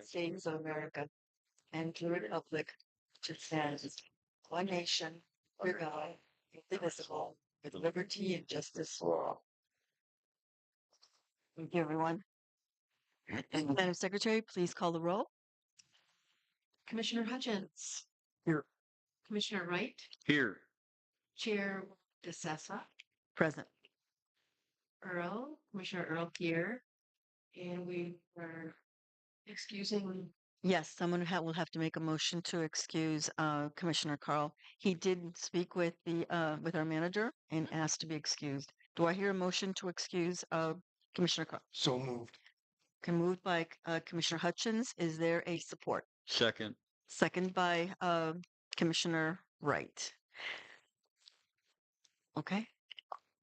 States of America and to the republic which stands one nation, under God, indivisible, with liberty and justice for all. Thank you, everyone. Madam Secretary, please call the roll. Commissioner Hutchins, Here. Commissioner Wright, Here. Chair DeSessa, Present. Commissioner Earl here, and we are excusing. Yes, will have to make a motion to excuse Commissioner Carl. He did speak with with our manager and asked to be excused. Do I hear a motion to excuse Commissioner Carl? So moved. Moved by Commissioner Hutchins. Is there a support? Second. Second by Commissioner Wright. Okay.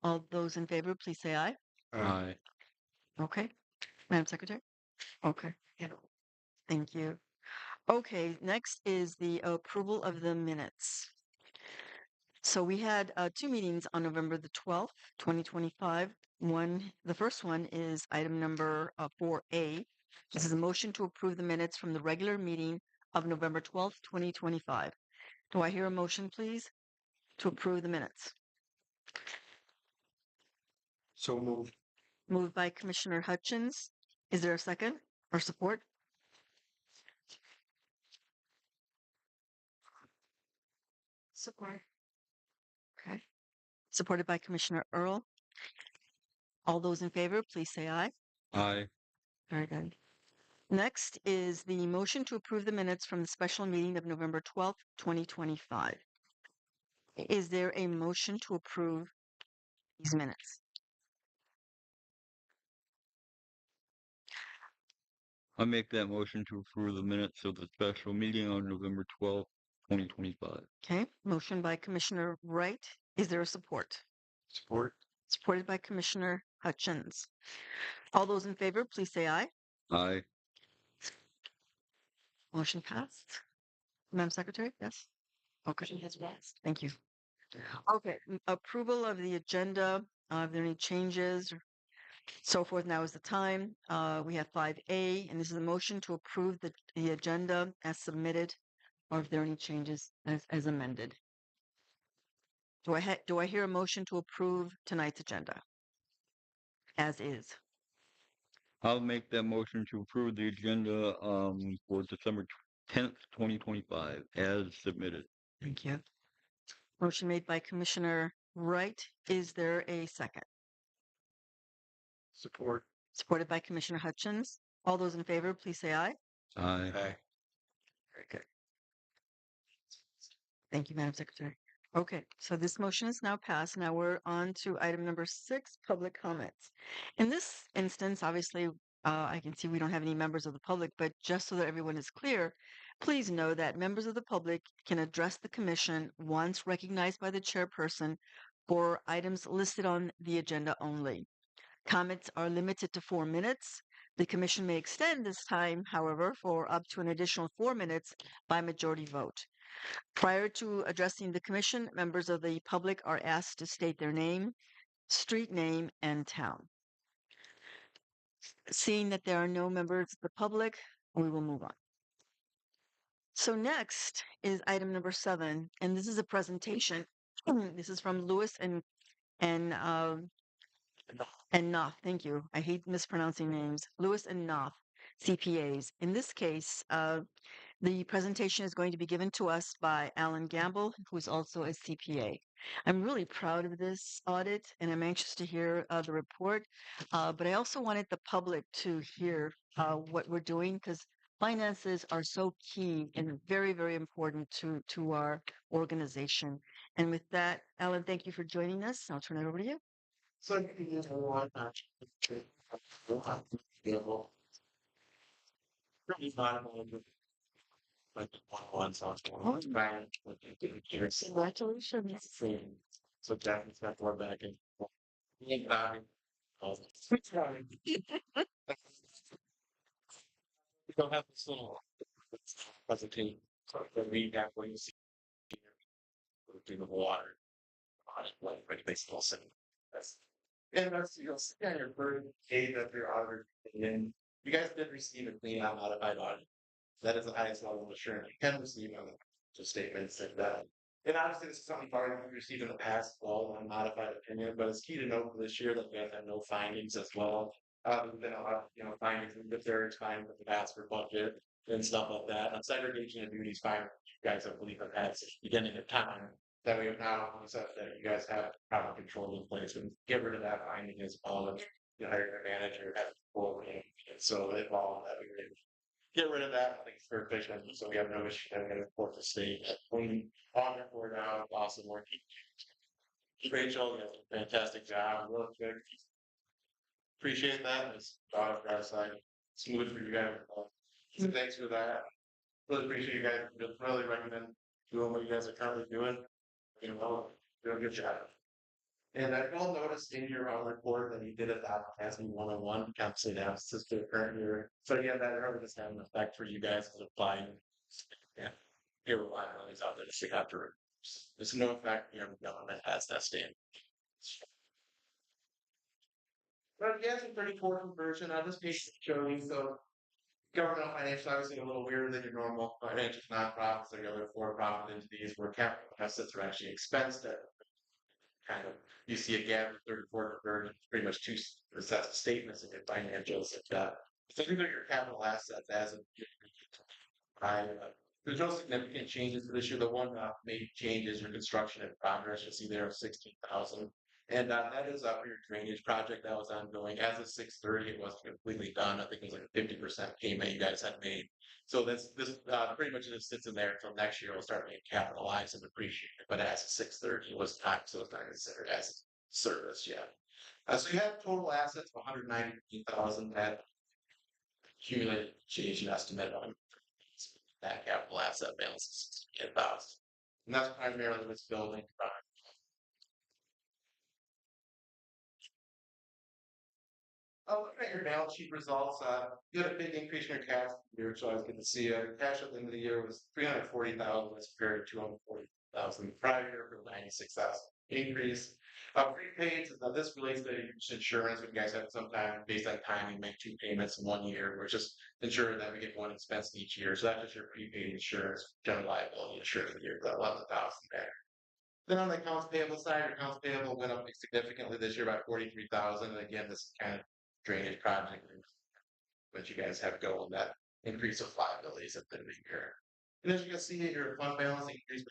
All those in favor, please say aye. Aye. Okay. Madam Secretary? Okay. Thank you. Okay, next is the approval of the minutes. So we had two meetings on November the 12th, 2025. The first one is item number 4A. This is a motion to approve the minutes from the regular meeting of November 12th, 2025. Do I hear a motion, please, to approve the minutes? So moved. Moved by Commissioner Hutchins. Is there a second or support? Support. Okay. Supported by Commissioner Earl. All those in favor, please say aye. Aye. Very good. Next is the motion to approve the minutes from the special meeting of November 12th, 2025. Is there a motion to approve these minutes? I make that motion to approve the minutes of the special meeting on November 12th, 2025. Okay, motion by Commissioner Wright. Is there a support? Support. Supported by Commissioner Hutchins. All those in favor, please say aye. Aye. Motion passed. Madam Secretary, yes? Okay. Motion has passed. Thank you. Okay, approval of the agenda. Are there any changes or so forth? Now is the time. We have 5A, and this is a motion to approve the agenda as submitted, or if there are any changes as amended. Do I hear a motion to approve tonight's agenda as is? I'll make that motion to approve the agenda for December 10th, 2025 as submitted. Thank you. Motion made by Commissioner Wright. Is there a second? Support. Supported by Commissioner Hutchins. All those in favor, please say aye. Aye. Aye. Very good. Thank you, Madam Secretary. Okay, so this motion is now passed. Now we're on to item number 6, public comments. In this instance, obviously, I can see we don't have any members of the public, but just so that everyone is clear, please know that members of the public can address the commission once recognized by the chairperson for items listed on the agenda only. Comments are limited to 4 minutes. The commission may extend this time, however, for up to an additional 4 minutes by majority vote. Prior to addressing the commission, members of the public are asked to state their name, street name, and town. Seeing that there are no members of the public, we will move on. So next is item number 7, and this is a presentation. This is from Lewis and Knopf. Thank you. I hate mispronouncing names. Lewis and Knopf, CPAs. In this case, the presentation is going to be given to us by Alan Gamble, who is also a CPA. I'm really proud of this audit, and I'm anxious to hear the report. But I also wanted the public to hear what we're doing, because finances are so key and very, very important to our organization. And with that, Alan, thank you for joining us. I'll turn it over to you. So you can use one available. Really not like one sounds more bad. Congratulations. So Jack's got more back in. You don't have this little presentation. So the read that when you see through the water on it, like baseball city. And that's you'll see on your third page of your audit opinion. You guys did receive a clean out modified audit That is the highest level of assurance you can receive on the statements and obviously this is something you've already received in the past, well, unmodified opinion, but it's key to note for this year that you guys have no findings as well. There's been a lot of, findings in the third time with the master budget and stuff like that. On segregation of duties findings, you guys, I believe, have had since the beginning of time that we have now said that you guys have proper control in place and get rid of that finding as well. And you hire your manager, have control, and so it all that we were able to get rid of that. I think it's very efficient, so we have no issue having it report to state. Clean on report out, awesome work. Rachel, you did a fantastic job. Really good. Appreciate that. It's side smooth for you guys. So thanks for that. Really appreciate you guys. Really recommend doing what you guys are currently doing. Doing a good job. And I will notice in your own report that you did it that asking 101 compensate analysis to the current year. So yeah, that really does have an effect for you guys as applying. Yeah, your liabilities out there that you have to. There's no effect here that has that standard. But yeah, it's a 34 conversion. On this page showing so governmental financial obviously a little weirder than your normal financial nonprofits or your other for-profit entities where capital assets are actually expensed at kind of you see a gap of 34 conversions, pretty much two sets of statements in your financials. So these are your capital assets as of there's no significant changes for this year. The one major change is your construction in progress. You'll see there of 16,000. And that is for your drainage project that was ongoing. As of 6:30, it wasn't completely done. I think it was like a 50% payment you guys had made. So this pretty much just sits in there until next year. We'll start being capitalized and depreciated. But as of 6:30, it was not, so it's not considered as service yet. So you have total assets of 193,000 that accumulated change in estimate on that capital asset balance is 10,000. And that's primarily what's building. Looking at your balance sheet results, you had a big increase in your cash here, so I was good to see your cash at the end of the year was 340,000 as compared to 240,000 the prior year for 96,000 increase. Prepaid, now this relates to insurance. When you guys have sometime based on timing, make two payments in 1 year. We're just ensuring that we get one expense each year. So that's just your prepaid insurance, general liability insurance for the year, that 11,000 there. Then on the accounts payable side, your accounts payable went up significantly this year by 43,000. And again, this is kind of drainage project that you guys have going, that increase of liabilities at the end of the year. And as you can see, your fund balance increased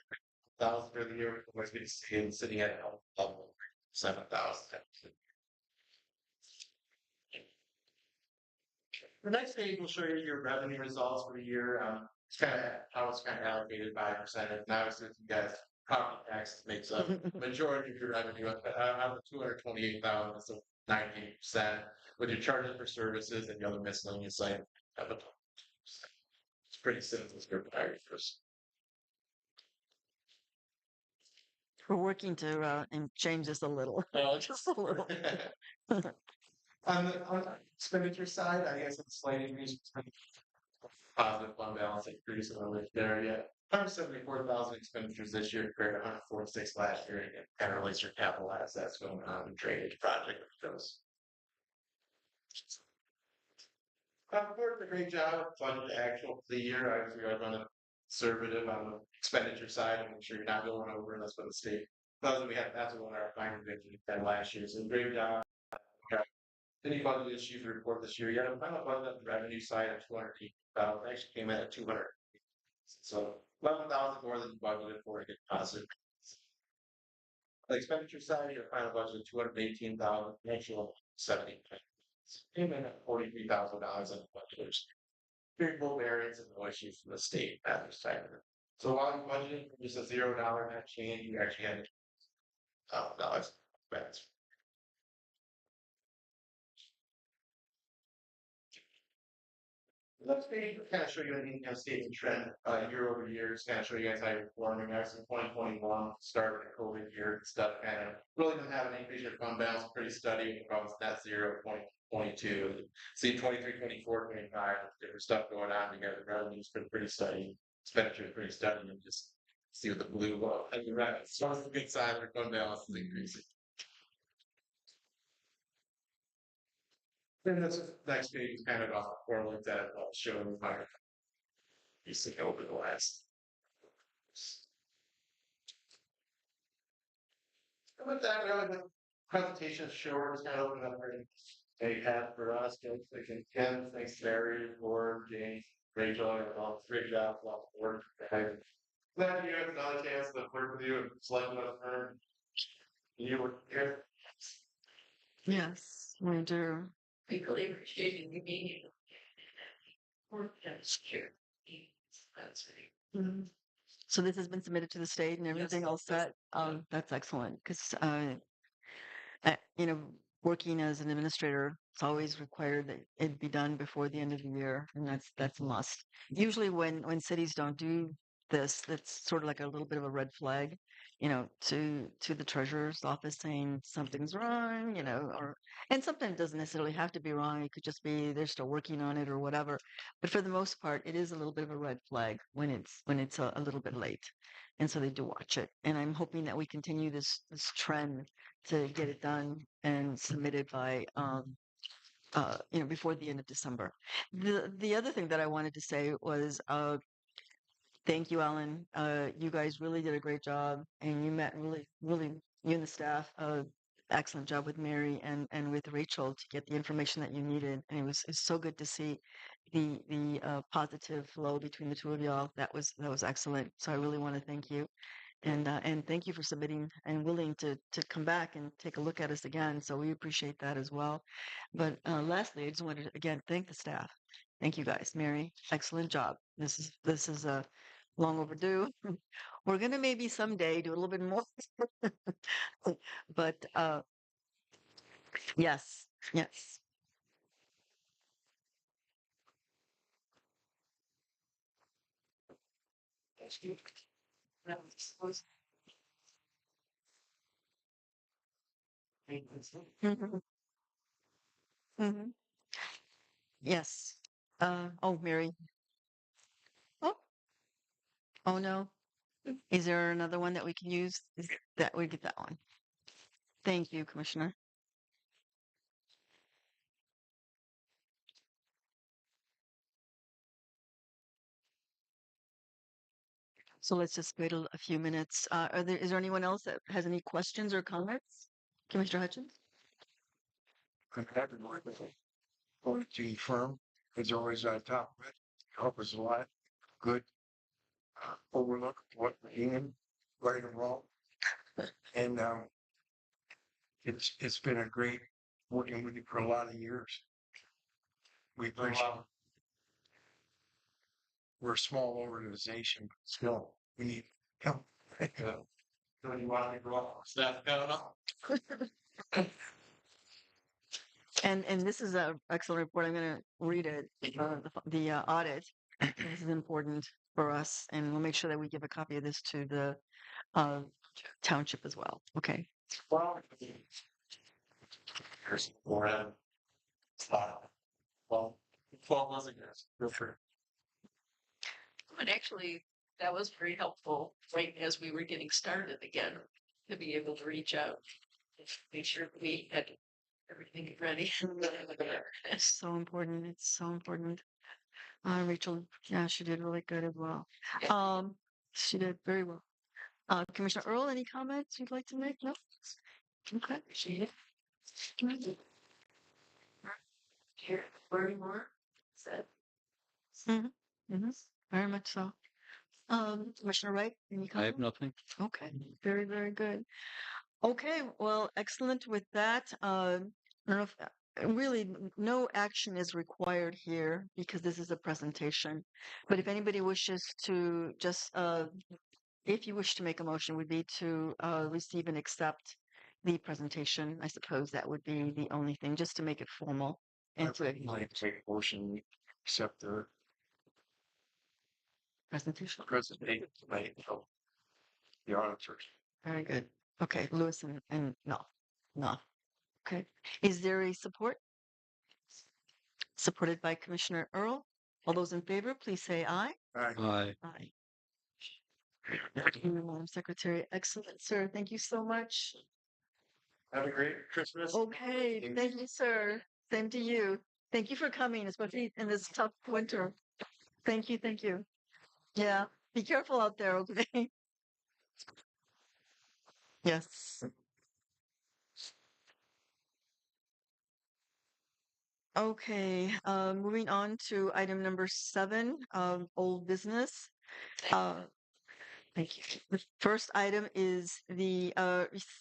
by 1,000 for the year. We're going to see sitting at level 7,000. The next page will show you your revenue results for the year. It's kind of how it's kind of allocated by percentage. And obviously, if you guys property tax makes up majority of your revenue out of 228,000, so 98%. With your charges for services and the other miscellaneous items, it's pretty simple as your first. We're working to change this a little, just a little. On the expenditure side, I guess it's a slight increase. Positive fund balance increase in the there yet. 174,000 expenditures this year compared to 146 last year. And it kind of relates your capital assets going on in drainage project with those. We're doing a great job funding the actual for the year. Obviously, I run a conservative on the expenditure side and make sure you're not going over, and that's what the state does. We had that's what our final victory had last year. So great job. Any budget issues to report this year? You had a final budget on the revenue side of 280,000. Actually came in at 200. So 11,000 more than you budgeted for to get positive. The expenditure side, your final budget of 218,000. Actual 70. Came in at $43,000 in budget. Very full variance and no issues from the state at this time. So while you budgeted for just a $0 net change, you actually had $1,000 expense. Let's kind of show you an income statement trend year over year. Just kind of show you guys how you're performing. Actually, 2021 started the COVID year and stuff. Kind of really didn't have an increase in fund balance, pretty steady. Across net zero 2022. See 23, 24, 25. Different stuff going on. You got the revenue's been pretty steady. Expenditure is pretty steady. And just see what the blue. And you're right. It's on the good side. Their fund balance is increasing. Then this next page is kind of correlates that showing recently over the last. With that, really, the presentation is short. It's kind of open up a path for us. Thanks Ken, thanks Mary, Lord, James, Rachel, and all great job, a lot of work. And glad you have another chance to work with you and select another firm. You were here. Yes, we do. We really appreciate you being here. Work that's here. That's right. Mhm. So this has been submitted to the state and everything all set. That's excellent because you know, working as an administrator, it's always required that it be done before the end of the year, and that's a must. Usually, when cities don't do this, that's sort of like a little bit of a red flag, you know, to the treasurer's office saying something's wrong, you know, or and sometimes it doesn't necessarily have to be wrong. It could just be they're still working on it or whatever. But for the most part, it is a little bit of a red flag when it's a little bit late, and so they do watch it. And I'm hoping that we continue this trend to get it done and submitted by you know, before the end of December. The other thing that I wanted to say was thank you, Alan. You guys really did a great job, and you met really you and the staff. Excellent job with Mary and with Rachel to get the information that you needed, and it's so good to see the positive flow between the two of y'all. That was excellent. So I really want to thank you. And thank you for submitting and willing to come back and take a look at us again. So we appreciate that as well. But lastly, I just wanted to again thank the staff. Thank you guys, Mary. Excellent job. This is a long overdue. We're gonna maybe someday do a little bit more, but yes, yes. That's you. That was supposed Hmm. Hmm. Yes. Oh, Mary. Oh, oh no. Is there another one that we can use? Is that we get that one? Thank you, Commissioner. So let's just wait a few minutes. Is there anyone else that has any questions or comments? Commissioner Hutchins? I'm happy to work with them. Team firm is always on top of it. Help us a lot. Good. Overlook what we're doing, right and wrong. And it's been a great working with you for a lot of years. We appreciate it. We're a small organization, but still we need help. So you want to go off staff going up? And this is a excellent report. I'm going to read it. The audit. This is important for us, and we'll make sure that we give a copy of this to the uh, township as well. Okay. Well, here's more. Well, 12 months ago. Good for And actually, that was very helpful right as we were getting started again to be able to reach out and make sure we had everything ready. It's so important. It's so important. Rachel, yeah, she did really good as well. She did very well. Commissioner Earl, any comments you'd like to make? No? Okay. Appreciate it. Here, learning more. Said. Mm-hmm. Mm-hmm. Very much so. Commissioner Wright, any I have comments? nothing. Okay. Very, very good. Okay. Well, excellent with that. I don't know if really no action is required here because this is a presentation. But if anybody wishes to just if you wish to make a motion, would be to receive and accept the presentation. I suppose that would be the only thing, just to make it formal and to like take a motion, accept the presentation. presentation tonight from the auditors. Very good. Okay, Lewis and no, no. Okay. Is there a support? Supported by Commissioner Earl. All those in favor, please say aye. Aye. Aye. Thank you, Madam Secretary. Excellent, sir. Thank you so much. Have a great Christmas. Okay, thank you, sir. Same to you. Thank you for coming, especially in this tough winter. Thank you, thank you. Yeah. Be careful out there, okay? Yes. Okay, moving on to item number 7, old business. Uh, Thank you. The first item is the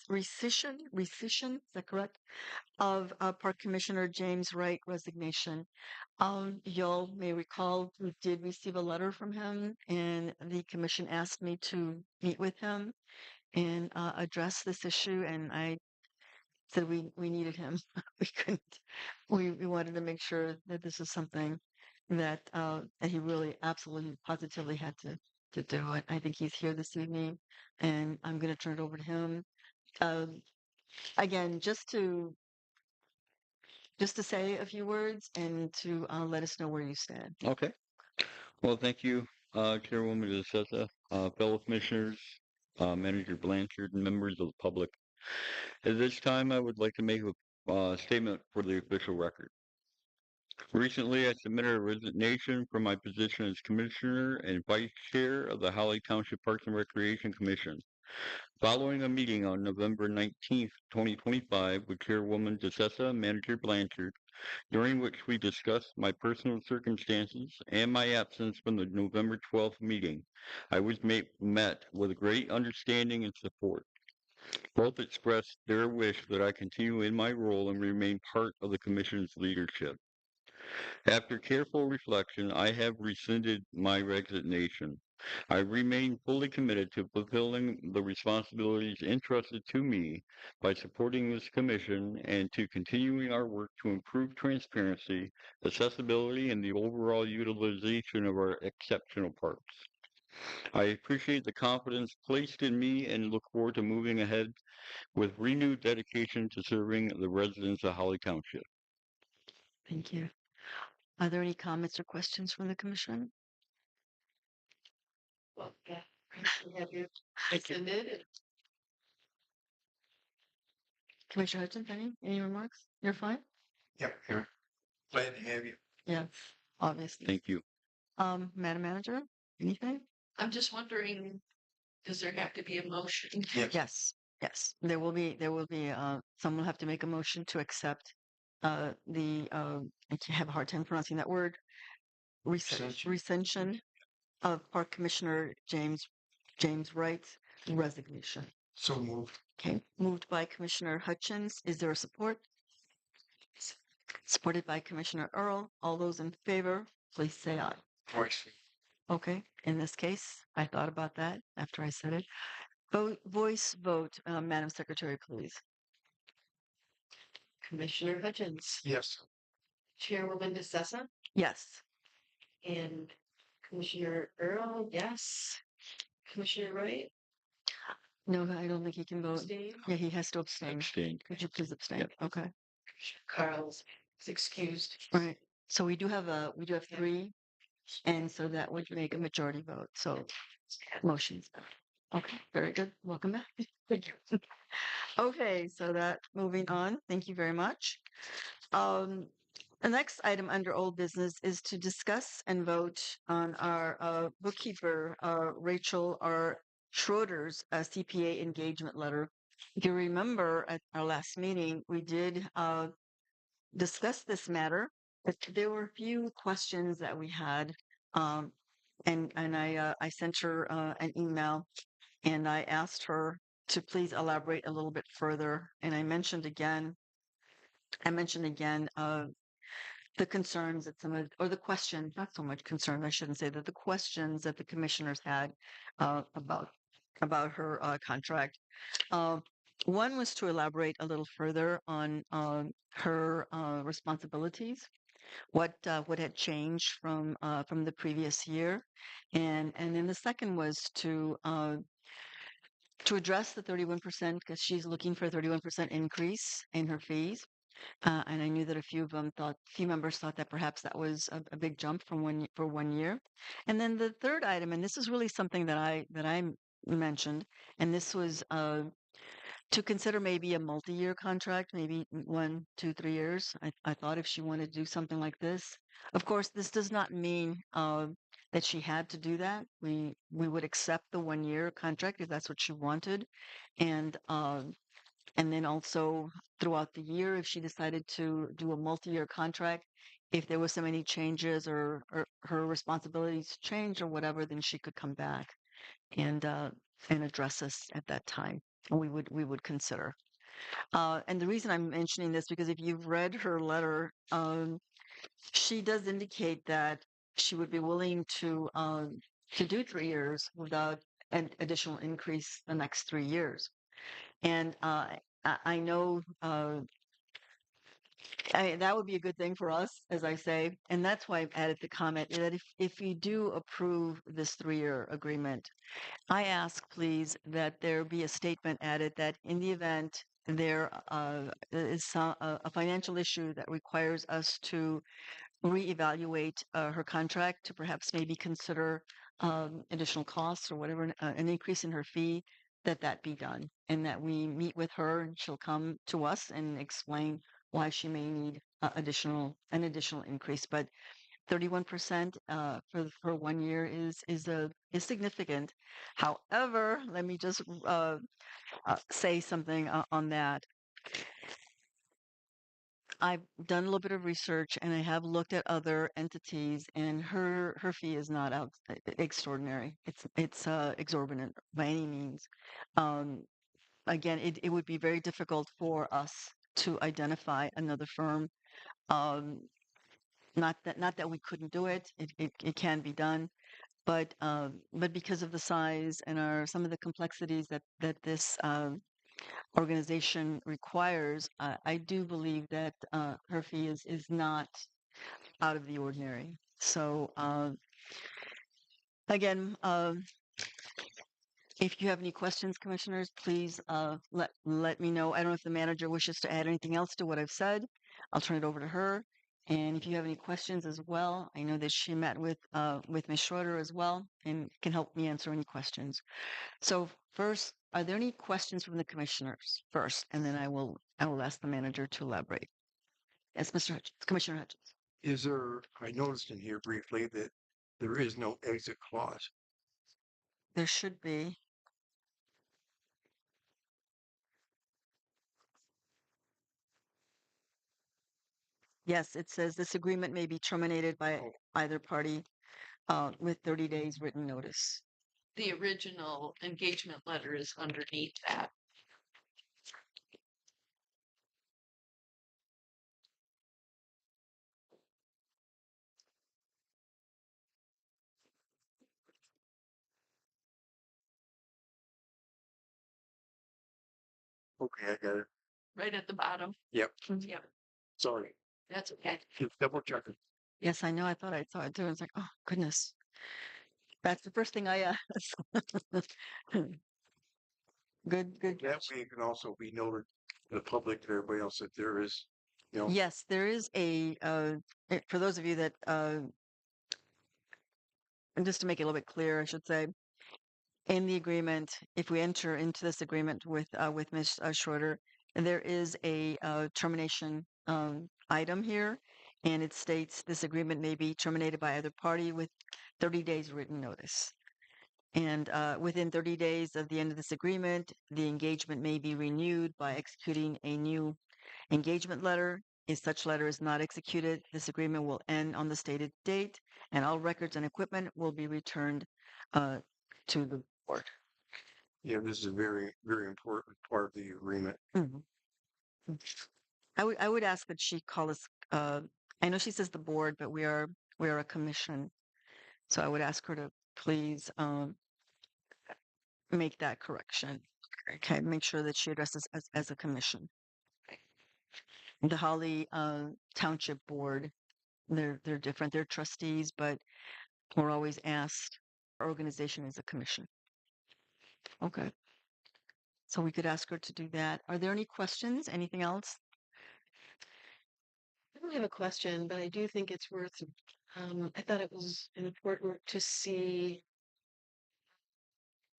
rescission, is that correct? Of Park Commissioner James Wright resignation. Y'all may recall we did receive a letter from him, and the commission asked me to meet with him and address this issue, and I said we needed him. We couldn't. We wanted to make sure that this is something that he really absolutely positively had to do it. I think he's here this evening, and I'm going to turn it over to him. Um, Again, just to say a few words and to let us know where you stand. Okay. Well, thank you, Chairwoman DeSessa, fellow commissioners, Manager Blanchard, and members of the public. At this time, I would like to make a statement for the official record. Recently, I submitted a resignation from my position as Commissioner and Vice Chair of the Holly Township Parks and Recreation Commission. Following a meeting on November 19th, 2025, with Chairwoman DeSessa and Manager Blanchard, during which we discussed my personal circumstances and my absence from the November 12th meeting, I was met with great understanding and support. Both expressed their wish that I continue in my role and remain part of the Commission's leadership. After careful reflection, I have rescinded my resignation. I remain fully committed to fulfilling the responsibilities entrusted to me by supporting this commission and to continuing our work to improve transparency, accessibility, and the overall utilization of our exceptional parks. I appreciate the confidence placed in me and look forward to moving ahead with renewed dedication to serving the residents of Holly Township. Thank you. Are there any comments or questions from the commission? Well, yeah, we have you extended and Commissioner Hudson, any remarks? You're fine? Yep, here. Glad to have you. Yes, obviously. Thank you. Madam Manager, anything? I'm just wondering, does there have to be a motion? Yes, yes. There will be, someone will have to make a motion to accept, I can't have a hard time pronouncing that word, recension of Park Commissioner James Wright's resignation. So moved. Okay, moved by Commissioner Hutchins. Is there a support? Supported by Commissioner Earl. All those in favor, please say aye. Voice. Okay, in this case, I thought about that after I said it. Voice vote, Madam Secretary, please. Commissioner Hutchins, Yes. Chairwoman DeSessa, Yes. and Commissioner Earl, yes. Commissioner Wright, No, I don't think he can vote. abstain. Yeah, he has to abstain. Abstain. Could you please abstain? Yep. Okay. Commissioner Carl's is excused. All right. So we do have 3, and so that would make a majority vote. So motions. Okay, very good. Welcome back. Thank you. Okay, so that moving on. Thank you very much. The next item under old business is to discuss and vote on our bookkeeper, Rachel R. Schroeder's CPA engagement letter. If you remember at our last meeting, we did discuss this matter, but there were a few questions that we had, and I sent her an email, and I asked her to please elaborate a little bit further, and I mentioned again the concerns that or the questions, not so much concerns, I shouldn't say that, the questions that the commissioners had about her contract. One was to elaborate a little further on her responsibilities, what had changed from the previous year, and then the second was to address the 31% because she's looking for a 31% increase in her fees. And I knew that a few members thought that perhaps that was a big jump from for 1 year. And then the third item, and this is really something that I mentioned, and this was to consider maybe a multi-year contract, maybe 1, 2, 3 years. I thought if she wanted to do something like this, of course, this does not mean that she had to do that. We would accept the 1 year contract if that's what she wanted, and then also throughout the year, if she decided to do a multi-year contract, if there was so many changes or her responsibilities change or whatever, then she could come back and address us at that time. And we would consider. And the reason I'm mentioning this because if you've read her letter, she does indicate that she would be willing to do 3 years without an additional increase the next 3 years. And I know that would be a good thing for us, as I say, and that's why I've added the comment that if you do approve this 3 year agreement, I ask, please, that there be a statement added that in the event there is a financial issue that requires us to reevaluate her contract to perhaps maybe consider additional costs or whatever, an increase in her fee, that be done, and that we meet with her and she'll come to us and explain why she may need an additional increase. But 31% for 1 year is significant. However, let me just say something on that. I've done a little bit of research and I have looked at other entities, and her fee is not extraordinary. It's exorbitant by any means. Um, Again, it would be very difficult for us to identify another firm. Um, not that we couldn't do it. It can be done, but because of the size and some of the complexities that this organization requires, I do believe that her fee is not out of the ordinary. So again, if you have any questions, commissioners, please let me know. I don't know if the manager wishes to add anything else to what I've said. I'll turn it over to her. And if you have any questions as well, I know that she met with Ms. Schroeder as well and can help me answer any questions. So first, are there any questions from the commissioners first? And then I will ask the manager to elaborate. Yes, Mr. Hutchins, Commissioner Hutchins. Is there, I noticed in here briefly that there is no exit clause. There should be. Yes, it says this agreement may be terminated by Oh. either party with 30 days written notice. The original engagement letter is underneath that. Okay, I got it. Right at the bottom. Yep. Yep, Sorry. that's okay. Just double checking. Yes, I know. I thought I saw it too. It's like, oh, goodness. That's the first thing I asked. Good. That way it can also be noted to the public, to everybody else, that there is, Yes, there is for those of you that, and just to make it a little bit clearer, I should say, in the agreement, if we enter into this agreement with Ms. Schroeder, there is a termination item here, and it states this agreement may be terminated by either party with 30 days written notice. And within 30 days of the end of this agreement, the engagement may be renewed by executing a new engagement letter. If such letter is not executed, this agreement will end on the stated date, and all records and equipment will be returned to the board. Yeah, this is a very, very important part of the agreement. Mhm. I would ask that she call us. I know she says the board, but we are a commission, so I would ask her to please make that correction. Okay, make sure that she addresses us as a commission. The Holly Township Board, they're different. They're trustees, but we're always asked. Our organization is a commission. Okay. So we could ask her to do that. Are there any questions? Anything else? I don't have a question, but I do think it's worth, I thought it was important to see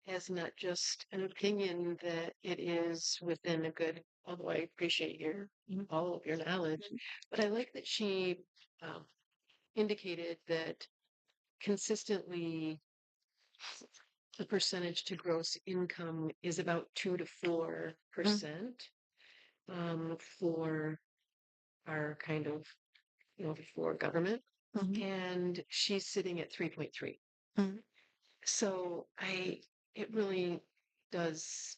as not just an opinion that it is within a good, although I appreciate your all of your knowledge, but I like that she um, indicated that consistently the percentage to gross income is about 2 to 4% for our kind of, for government. Mhm. And she's sitting at 3.3. Mhm. So it really does,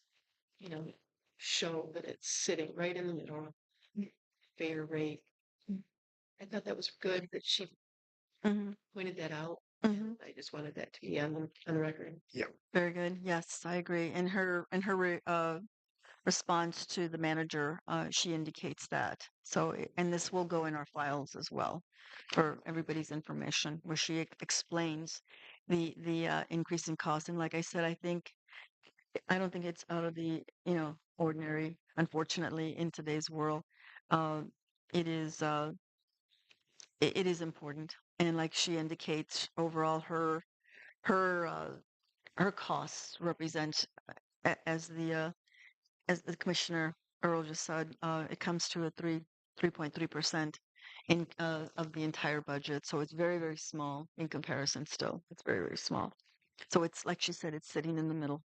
you know, show that it's sitting right in the middle, fair rate. I thought that was good that she Mhm. pointed that out. Mhm. I just wanted that to be on the record. Very good. Yes, I agree. Response to the manager, she indicates that. So, and this will go in our files as well for everybody's information, where she explains the increase in cost. And like I said, I don't think it's out of the ordinary. Unfortunately, in today's world, uh, it is it is important. And like she indicates, overall, her her costs represent as the Commissioner Earl just said, it comes to a 3.3% in of the entire budget. So it's very, very small in comparison still. It's very, very small. So it's like she said, it's sitting in the middle,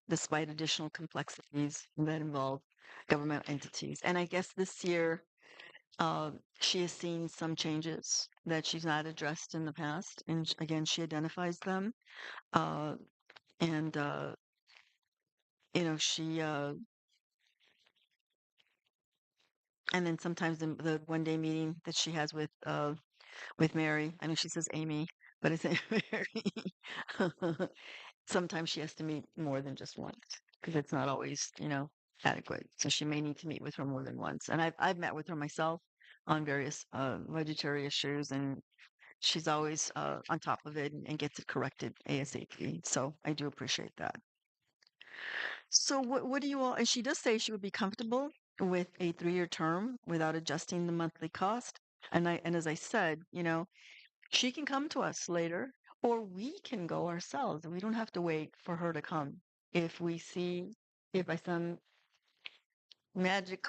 despite additional complexities that involve government entities. And I guess this year, she has seen some changes that she's not addressed in the past. And again, she identifies them. Uh, and, she and then sometimes the one day meeting that she has with Mary, I know she says Amy, but it's Mary. Sometimes she has to meet more than just once because it's not always, adequate. So she may need to meet with her more than once. And I've met with her myself on various budgetary issues, and she's always on top of it and gets it corrected ASAP. So I do appreciate that. So what do you all, and she does say she would be comfortable with a 3-year term without adjusting the monthly cost. And as I said, she can come to us later or we can go ourselves. We don't have to wait for her to come. If we see if by some magic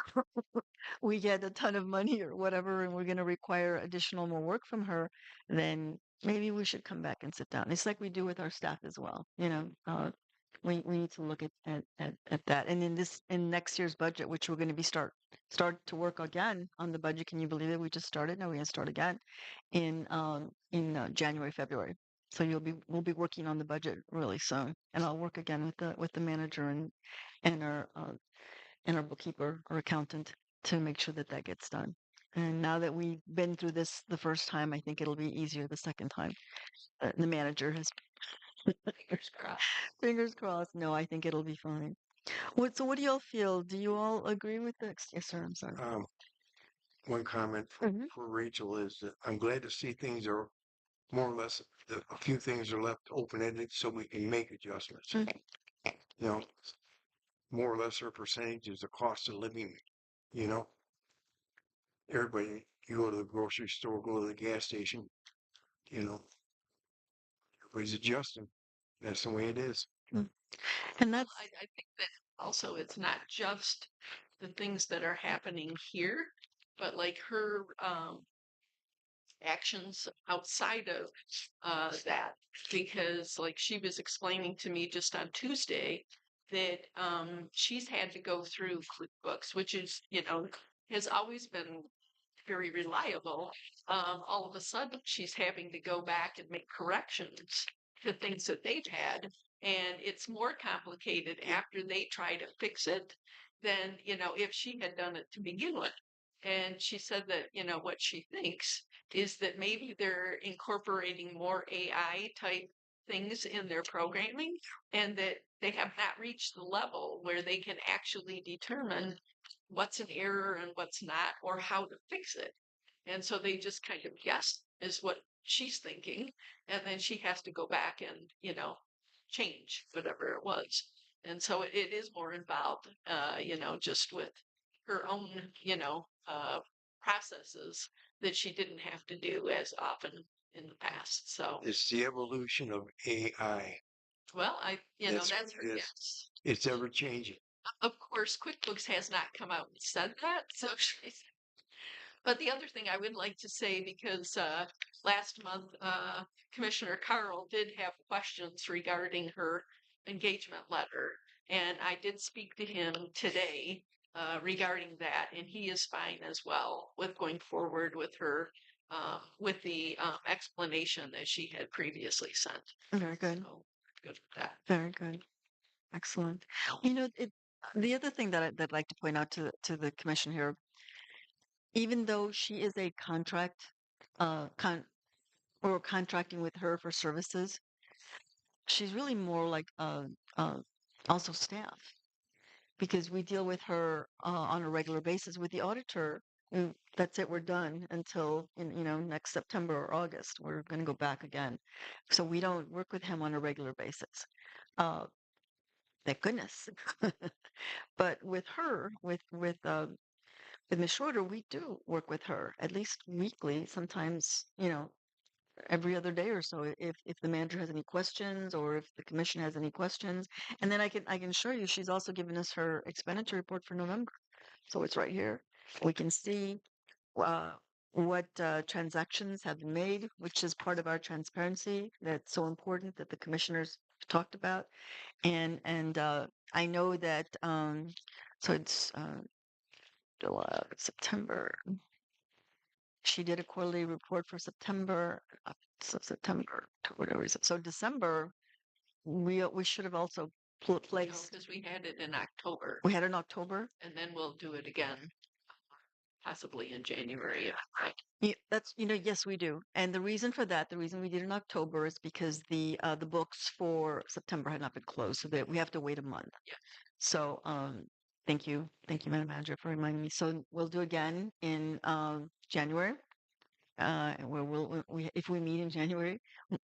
we get a ton of money or whatever and we're going to require additional more work from her, then maybe we should come back and sit down. It's like we do with our staff as well. We need to look at that. And in next year's budget, which we're going to start to work again on the budget. Can you believe it? We just started. Now we're going to start again in January, February. So we'll be working on the budget really soon, and I'll work again with the manager and our bookkeeper or accountant to make sure that that gets done. And now that we've been through this the first time, I think it'll be easier the second time. The manager has Fingers crossed. fingers crossed. No, I think it'll be fine. So what do y'all feel? Do you all agree with this? Yes, sir. I'm sorry. One comment Mhm. for Rachel is that I'm glad to see things are more or less, a few things are left open-ended so we can make adjustments. Mhm. You know, more or less her percentage is the cost of living, you know. Everybody, you go to the grocery store, go to the gas station, you know, everybody's adjusting. That's the way it is. And that's I think that also it's not just the things that are happening here, but like her actions outside of that. Because like she was explaining to me just on Tuesday that she's had to go through QuickBooks, which is, has always been very reliable. All of a sudden, she's having to go back and make corrections to things that they've had. And it's more complicated after they try to fix it than, if she had done it to begin with. And she said that, what she thinks is that maybe they're incorporating more AI type things in their programming and that they have not reached the level where they can actually determine what's an error and what's not or how to fix it. And so they just kind of guess is what she's thinking. And then she has to go back and, change whatever it was. And so it is more involved, just with her own, processes that she didn't have to do as often in the past. So It's the evolution of AI. Well, It's that's her, it's yes. it's ever changing. Of course, QuickBooks has not come out and said that, so she's. But the other thing I would like to say, because last month Commissioner Carl did have questions regarding her engagement letter, and I did speak to him today regarding that, and he is fine as well with going forward with her with the explanation that she had previously sent. Very good. So good with that. Very good. Excellent. You know, the other thing that I'd like to point out to the commission here, even though she is a contract, or contracting with her for services, she's really more like also staff because we deal with her on a regular basis with the auditor. And that's it. We're done until next September or August. We're going to go back again, so we don't work with him on a regular basis. Uh, thank goodness. But with her, with Miss Shorter, we do work with her at least weekly. Sometimes, every other day or so, if the manager has any questions or if the commission has any questions. And then I can show you. She's also given us her expenditure report for November, so it's right here. We can see uh, what transactions have been made, which is part of our transparency that's so important that the commissioners talked about. And I know that so it's July, September. She did a quarterly report for September, so September to whatever reason. So December, we should have also placed. Because we had it in October, We had it in October. and then we'll do it again, possibly in January. Right. Yeah, yes, we do. And the reason for that, the reason we did it in October is because the books for September had not been closed, so that we have to wait a month. Yeah. So thank you, Madam Manager, for reminding me. So we'll do again in January. Where if we meet in January,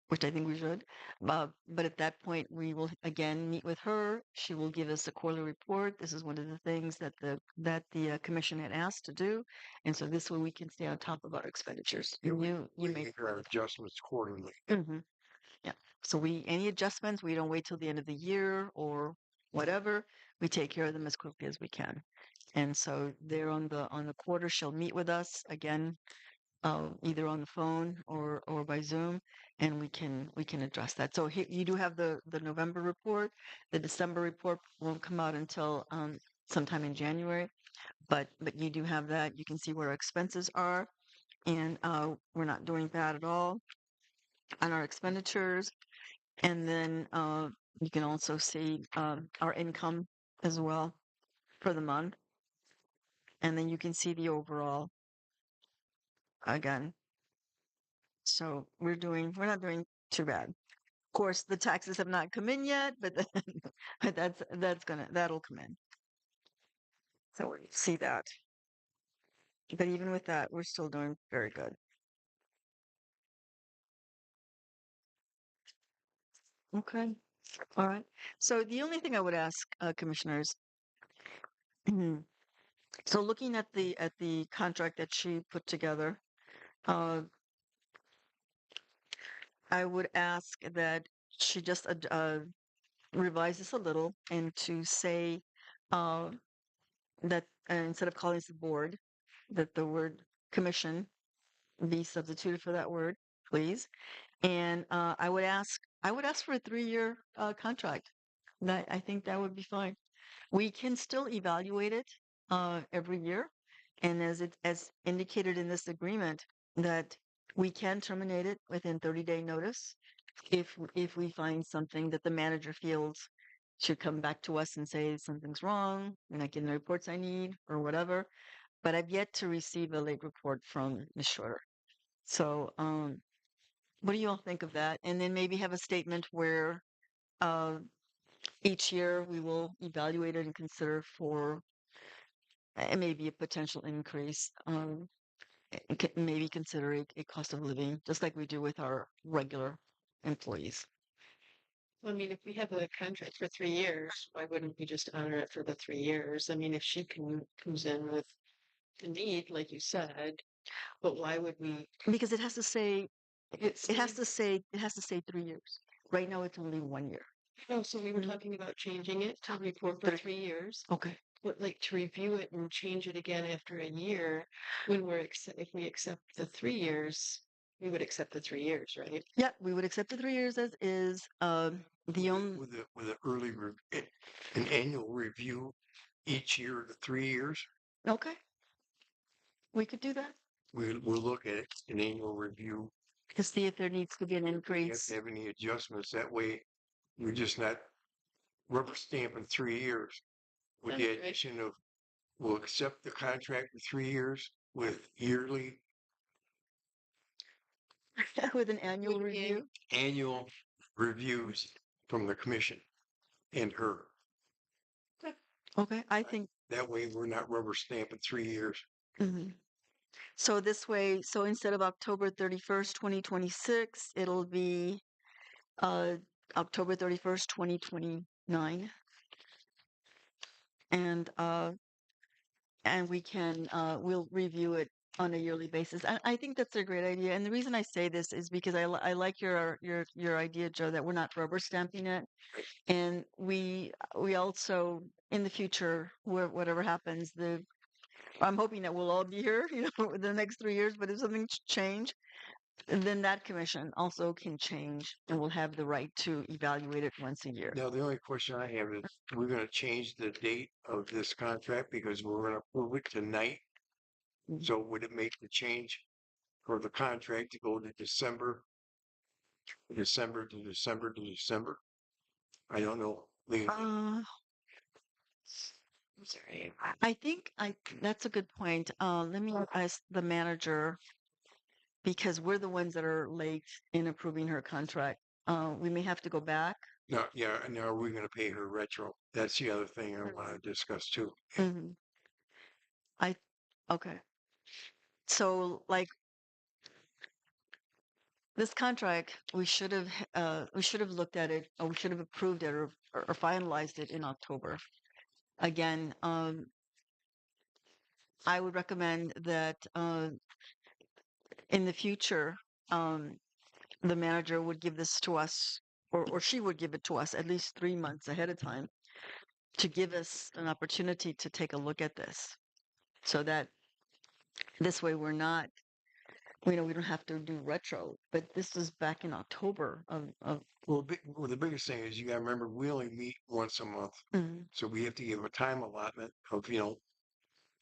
which I think we should, but at that point we will again meet with her. She will give us a quarterly report. This is one of the things that the commission had asked to do, and so this way we can stay on top of our expenditures. Yeah, You We make make our adjustments quarterly. yeah. So any adjustments, we don't wait till the end of the year or whatever. We take care of them as quickly as we can. And so there on the quarter, she'll meet with us again, either on the phone or by Zoom, and we can address that. So you do have the November report. The December report won't come out until sometime in January, but you do have that. You can see where our expenses are, and we're not doing bad at all on our expenditures. And then you can also see our income as well for the month, and then you can see the overall again. So we're not doing too bad. Of course, the taxes have not come in yet, but but that'll come in. So we see that. But even with that, we're still doing very good. Okay. All right. So the only thing I would ask commissioners, so looking at the contract that she put together, I would ask that she just revise this a little and to say that instead of calling this the board, that the word commission be substituted for that word, please. And I would ask for a 3-year contract. That I think that would be fine. We can still evaluate it every year, and as indicated in this agreement, that we can terminate it within 30-day notice if we find something that the manager feels should come back to us and say something's wrong, you're not getting the reports I need, or whatever. But I've yet to receive a late report from Ms. Shorter. So, what do you all think of that? And then maybe have a statement where uh, each year we will evaluate it and consider for maybe a potential increase. Maybe consider a cost of living, just like we do with our regular employees. Well, I mean, if we have a contract for 3 years, why wouldn't we just honor it for the 3 years? I mean, if she comes in with the need, like you said, but why would we? Because it has to say 3 years. Right now, it's only 1 year. Oh, so we were talking about changing it to report for 3 years, Okay. but like to review it and change it again after a year when if we accept the 3 years, we would accept the 3 years, right? Yeah, we would accept the 3 years as is. The only with a an annual review each year of the 3 years. okay, we could do that We'll look at it, an annual review. to see if there needs to be an If we have increase. to have any adjustments. That way, we're just not rubber stamping 3 years with the That's right. addition of we'll accept the contract for 3 years with yearly With an annual With review. annual reviews from the commission and her. Okay, I think That way, we're not rubber stamping 3 years. mhm. So this way, so instead of October 31st, 2026, it'll be uh October 31st, 2029. And we can we'll review it on a yearly basis. I think that's a great idea. And the reason I say this is because I like your idea, Joe, that we're not rubber stamping it. And we also in the future, whatever happens, I'm hoping that we'll all be here, the next 3 years. But if something change, then that commission also can change, and we'll have the right to evaluate it once a year. Now, the only question I have is, we're gonna change the date of this contract because we're gonna approve it tonight. Mhm. So would it make the change for the contract to go to December to December to December? I don't know. I'm sorry. I think that's a good point. Let me ask the manager because we're the ones that are late in approving her contract. We may have to go back. No, yeah, and now are we gonna pay her retro? That's the other thing I wanna discuss too. Mhm. I okay. So like this contract, we should have looked at it, or we should have approved it, or finalized it in October. Again, I would recommend that in the future, the manager would give this to us, or she would give it to us at least 3 months ahead of time to give us an opportunity to take a look at this, so that this way we're not, we don't have to do retro. But this was back in October of Well, the biggest thing is you gotta remember, we only meet once a month. mm, So we have to give a time allotment of,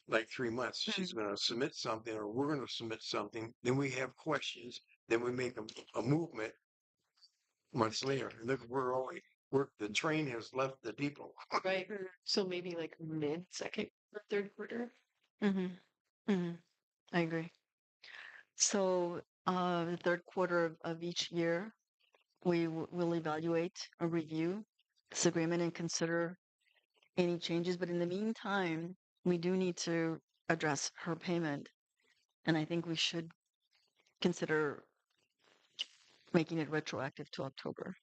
like 3 months. She's gonna submit something or we're gonna submit something, then we have questions, then we make a movement months later. Look, the train has left the depot. Right. So maybe like mid second or third quarter. hmm hmm I agree. So the third quarter of each year, we will evaluate or review this agreement and consider any changes. But in the meantime, we do need to address her payment. And I think we should consider making it retroactive to October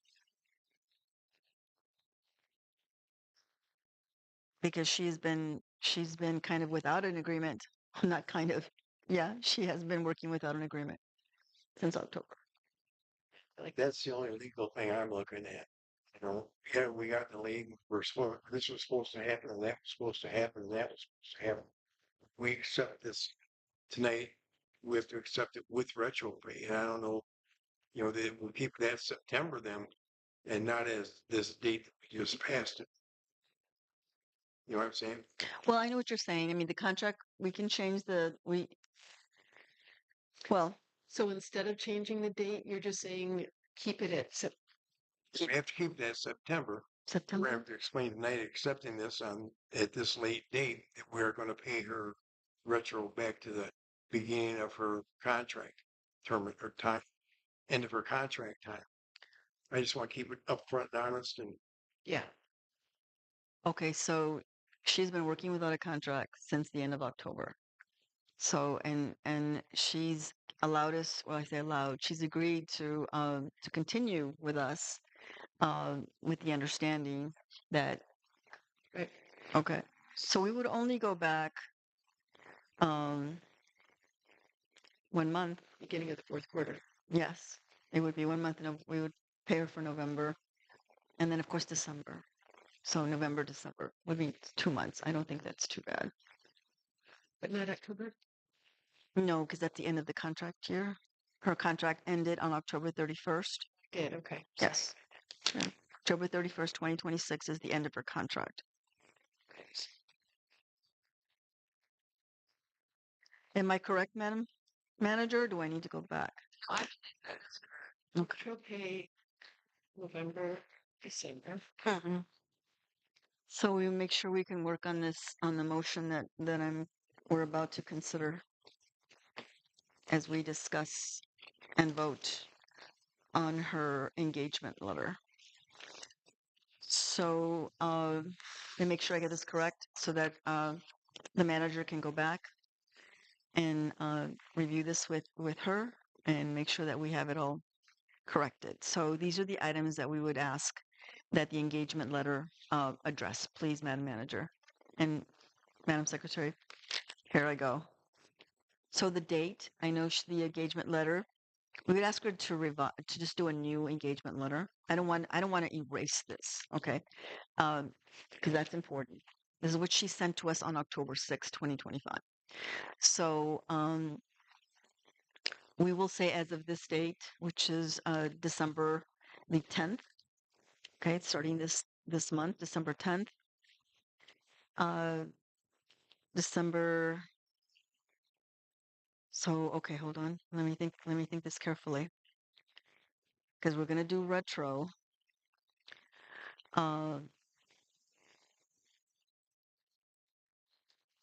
because she's been kind of without an agreement. Not kind of. Yeah, she has been working without an agreement since October. Like that's the only legal thing I'm looking at. Yeah, we got the league. This was supposed to happen, and that was supposed to happen, and that was supposed to happen. We accept this tonight. We have to accept it with retro pay. And I don't know, that we'll keep that September then, and not as this date that we just passed it. You know what I'm saying? Well, I know what you're saying. I mean, the contract, we can change well, So instead of changing the date, you're just saying keep it at We have to keep that September. We September. have to explain tonight, accepting this at this late date, that we're going to pay her retro back to the beginning of her contract term or time, end of her contract time. I just want to keep it upfront and honest. And yeah. Okay, so she's been working without a contract since the end of October. So and she's allowed us, well, I say allowed, she's agreed to continue with us with the understanding that Right. okay. So we would only go back um 1 month. Beginning of the fourth quarter. Yes. It would be 1 month and we would pay her for November. And then, of course, December. So November, December would be 2 months. I don't think that's too bad. But not October? No, because at the end of the contract year, her contract ended on October 31st. Did, okay. Yes. Yeah. October 31st, 2026 is the end of her contract. Am I correct, Madam Manager? Or do I need to go back? I think that is correct. Okay, November, December. Mhm. So we make sure we can work on this on the motion that we're about to consider as we discuss and vote on her engagement letter. So let me make sure I get this correct so that the manager can go back and review this with her and make sure that we have it all corrected. So these are the items that we would ask that the engagement letter address, please, Madam Manager. And Madam Secretary, here I go. So the date, I know the engagement letter, we would ask her to just do a new engagement letter. I don't want to erase this, okay? Because that's important. This is what she sent to us on October 6, 2025. So we will say as of this date, which is December the 10th, okay, starting this month, December 10th, December. So okay, hold on. Let me think this carefully, because we're gonna do retro. Uh,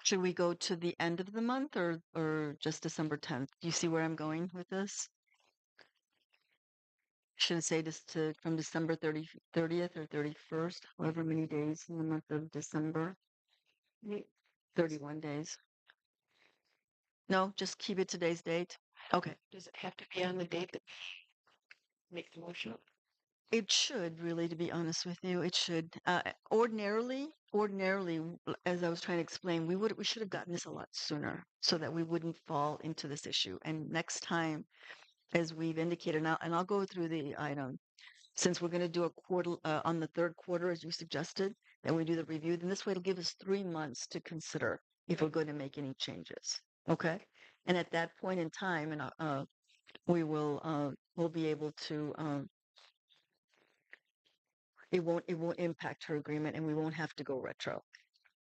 should we go to the end of the month or just December 10th? Do you see where I'm going with this? Should I say from December 30th or 31st, however many days in the month of December? 31 days. No, just keep it today's date. Okay. Does it have to be on the date that we make the motion? It should really, to be honest with you, it should. Ordinarily, as I was trying to explain, we should have gotten this a lot sooner so that we wouldn't fall into this issue. And next time, as we've indicated now, and I'll go through the item, since we're going to do a quarter on the third quarter, as you suggested, that we do the review, then this way it'll give us 3 months to consider if we're going to make any changes. Okay, and at that point in time, and we'll be able to. It won't impact her agreement, and we won't have to go retro.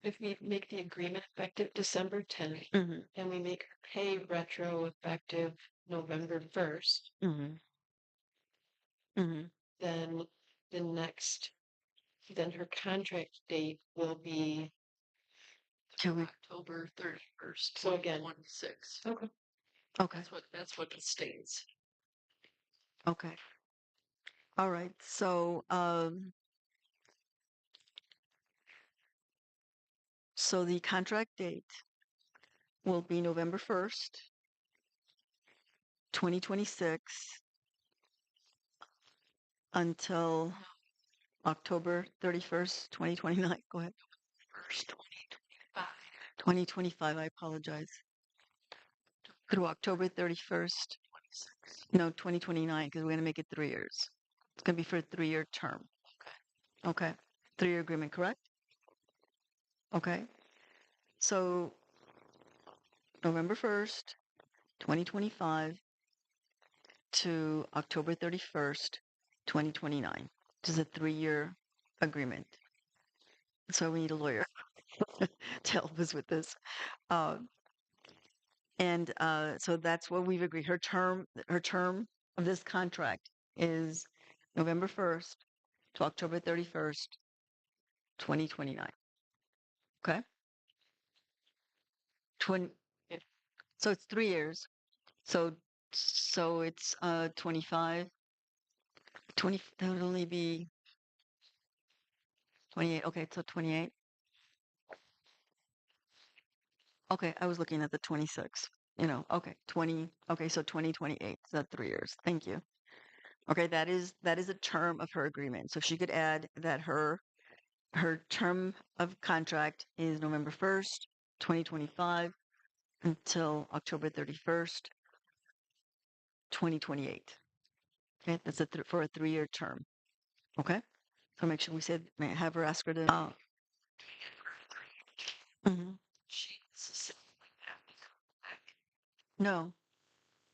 If we make the agreement effective December 10th, Mm-hmm. and we make her pay retro effective November 1st, Mm-hmm. Mm-hmm. then then her contract date will be October 31st, So again- 2026. okay. Okay. That's what it states. Okay. All right. So the contract date will be November 1st, 2026 until October 31st, 2029. Go ahead. First 2025. 2025. I apologize. Through October 31st. No, 2029, because we're going to make it 3 years. It's going to be for a 3-year term. Okay. 3-year agreement, correct? Okay. So November 1st, 2025 to October 31st, 2029. This is a 3-year agreement. So we need a lawyer to help us with this. So that's what we've agreed. Her term of this contract is November 1st to October 31st, 2029. Okay? 20, so it's 3 years. So it's 25, 20, that would only be 28. Okay, so 28. Okay, I was looking at the 26. Okay, 20. Okay, so 2028. So that's 3 years. Thank you. Okay, that is a term of her agreement. So she could add that her term of contract is November 1st, 2025 until October 31st, 2028. Okay, that's for a 3-year term. Okay? So make sure we said, may I have her ask her to, mhm. She necessarily have to come back. No,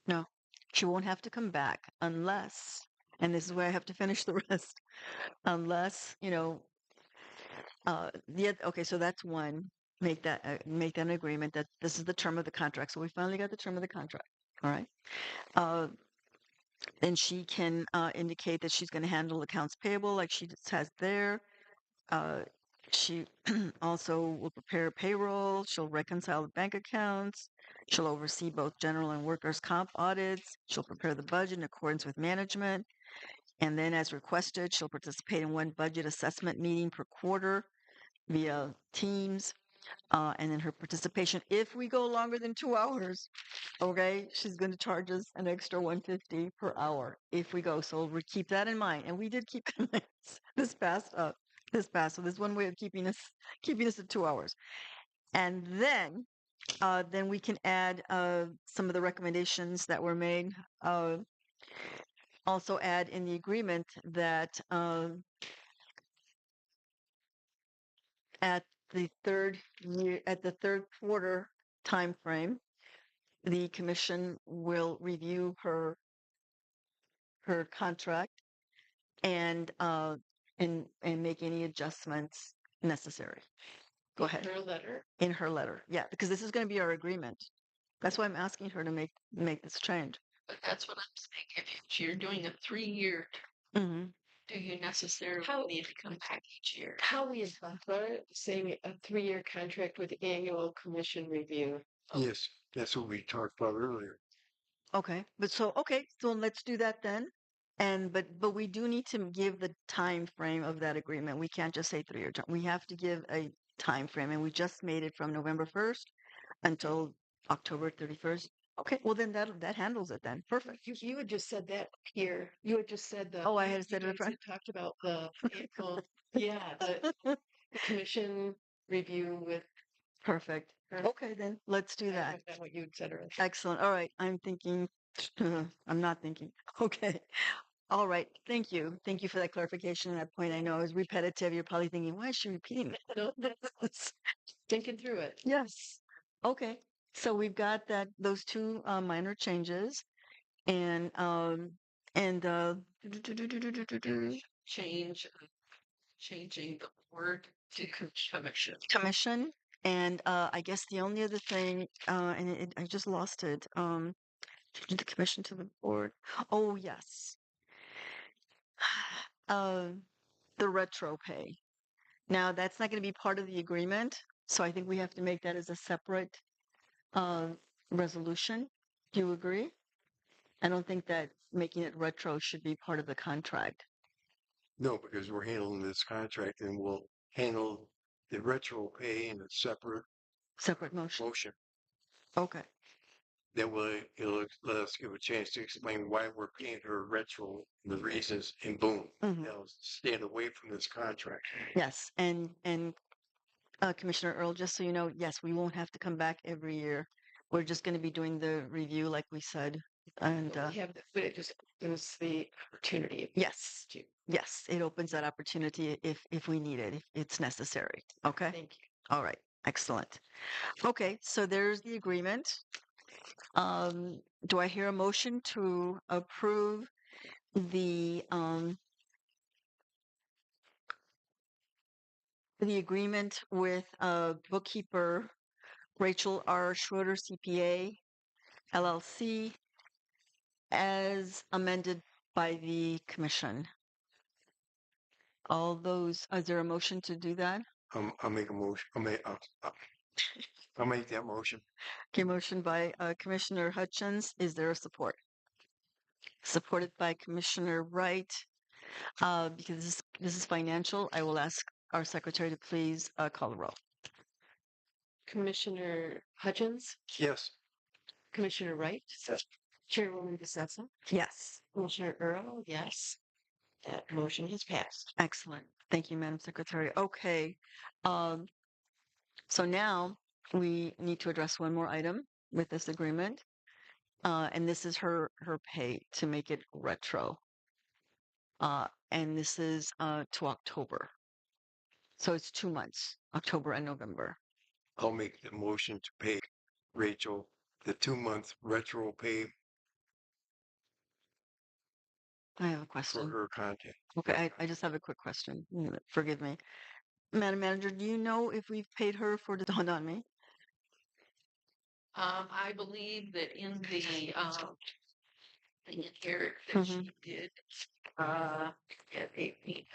no, she won't have to come back unless, and this is where I have to finish the rest, unless, okay, so that's one. Make that an agreement that this is the term of the contract. So we finally got the term of the contract. All right. Uh, then she can indicate that she's going to handle accounts payable like she just has there. Uh, she also will prepare payroll. She'll reconcile the bank accounts. She'll oversee both general and workers' comp audits. She'll prepare the budget in accordance with management. And then, as requested, she'll participate in one budget assessment meeting per quarter via Teams. And then her participation, if we go longer than 2 hours, okay, she's going to charge us an extra 150 per hour if we go. So we keep that in mind, and we did keep in mind this past. So there's one way of keeping us at 2 hours, and then we can add some of the recommendations that were made. Also add in the agreement that at the third quarter time frame, the commission will review her contract and make any adjustments necessary. Go ahead. Her letter. In her letter, yeah, because this is going to be our agreement. That's why I'm asking her to make this change. But that's what I'm saying. If you're doing a 3-year, Mm-hmm. do you necessarily need to come back each year? How we saying a 3-year contract with annual commission review. Yes, that's what we talked about earlier. Okay, so let's do that then. And but we do need to give the time frame of that agreement. We can't just say 3-year term. We have to give a time frame, and we just made it from November 1st until October 31st. Okay, well then that handles it then. Perfect. You had just said that here. You had just said the. Oh, I had said it you up guys front. had talked about the April. Yeah, the commission review with. Perfect. her. Okay, then let's do I don't know that. if that's what you had said earlier. Excellent. All right, I'm thinking. I'm not thinking. Okay. All right. Thank you. Thank you for that clarification. That point I know is repetitive. You're probably thinking, why is she repeating No, this? thinking through it. Yes. Okay. So we've got those two minor changes, and and Changing the word to commission. commission, and I guess the only other thing, and I just lost it. Changing the commission to the board. Oh yes. The retro pay. Now that's not going to be part of the agreement, so I think we have to make that as a separate uh, resolution. Do you agree? I don't think that making it retro should be part of the contract. No, because we're handling this contract and we'll handle the retro pay in a separate Separate motion. motion. Okay. That way it'll let us give a chance to explain why we're paying her retro, the reasons, and boom, Mhm. they'll stand away from this contract. Yes, and Commissioner Earl, just so you know, yes, we won't have to come back every year. We're just going to be doing the review, like we said, and We have, but it just gives the opportunity. yes, To. yes, it opens that opportunity if we need it, if it's necessary. Okay. Thank you. All right. Excellent. Okay, so there's the agreement. Do I hear a motion to approve the agreement with bookkeeper Rachel R. Schroeder CPA LLC as amended by the commission? All those, is there a motion to do that? I'll make a motion. I'll make that motion. Okay, motion by Commissioner Hutchins. Is there a support? Supported by Commissioner Wright. Because this is financial, I will ask our secretary to please call the roll. Commissioner Hutchins, Yes. Commissioner Wright, Yes. Chairwoman DeSessa, Yes. Commissioner Earl, yes. That motion has passed. Excellent. Thank you, Madam Secretary. Okay. Um, so now we need to address one more item with this agreement. And this is her pay to make it retro. and this is to October. So it's 2 months, October and November. I'll make the motion to pay Rachel the 2 month retro pay I have a for question. her contact. Okay, I just have a quick question. Forgive me. Madam Manager, do you know if we've paid her for the dawned on me? I believe that in the thing in here that Mhm. she did, at 18.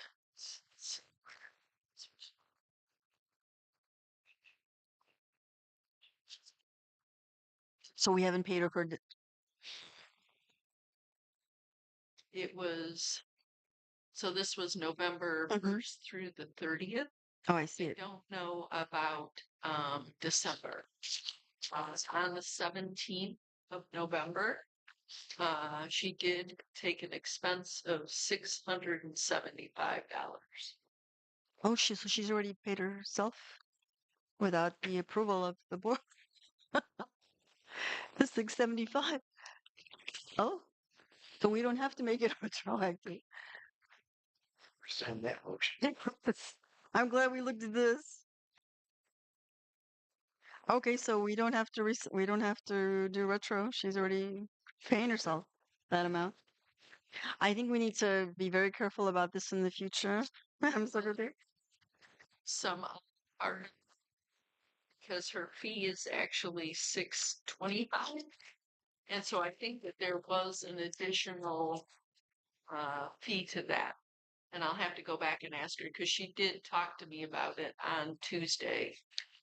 So we haven't paid her for the, It was, so this was November Mhm. 1st through the 30th. oh, I see I it. don't know about December. It's on the 17th of November. She did take an expense of $675. Oh, so she's already paid herself without the approval of the board. The 675. Oh, so we don't have to make it retroactive. Send that motion. I'm glad we looked at this. Okay, so we don't have to we don't have to do retro. She's already paying herself that amount. I think we need to be very careful about this in the future. I'm sorry. Some are because her fee is actually $625. And so I think that there was an additional fee to that. And I'll have to go back and ask her because she did talk to me about it on Tuesday.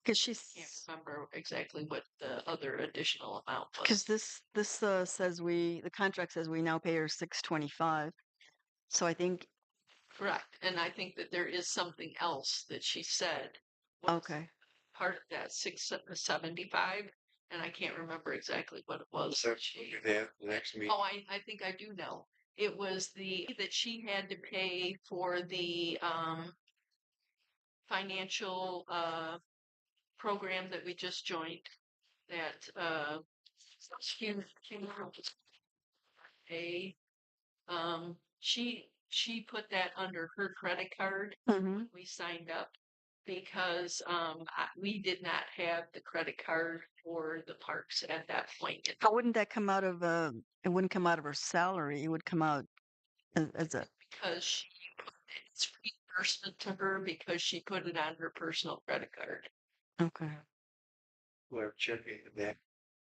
Because she's Can't remember exactly what the other additional amount because was. this says the contract says we now pay her 625. So I think Correct. And I think that there is something else that she said was okay. part of that 675. And I can't remember exactly what it was. So we'll do that the next meeting. Oh, I think I do know. It was the that she had to pay for the financial program that we just joined that Kim a she put that under her credit card hmm when we signed up because we did not have the credit card for the parks at that point. But wouldn't that come out of it wouldn't come out of her salary. It would come out as a Because it's reimbursement to her because she put it on her personal credit card. okay. We'll check into that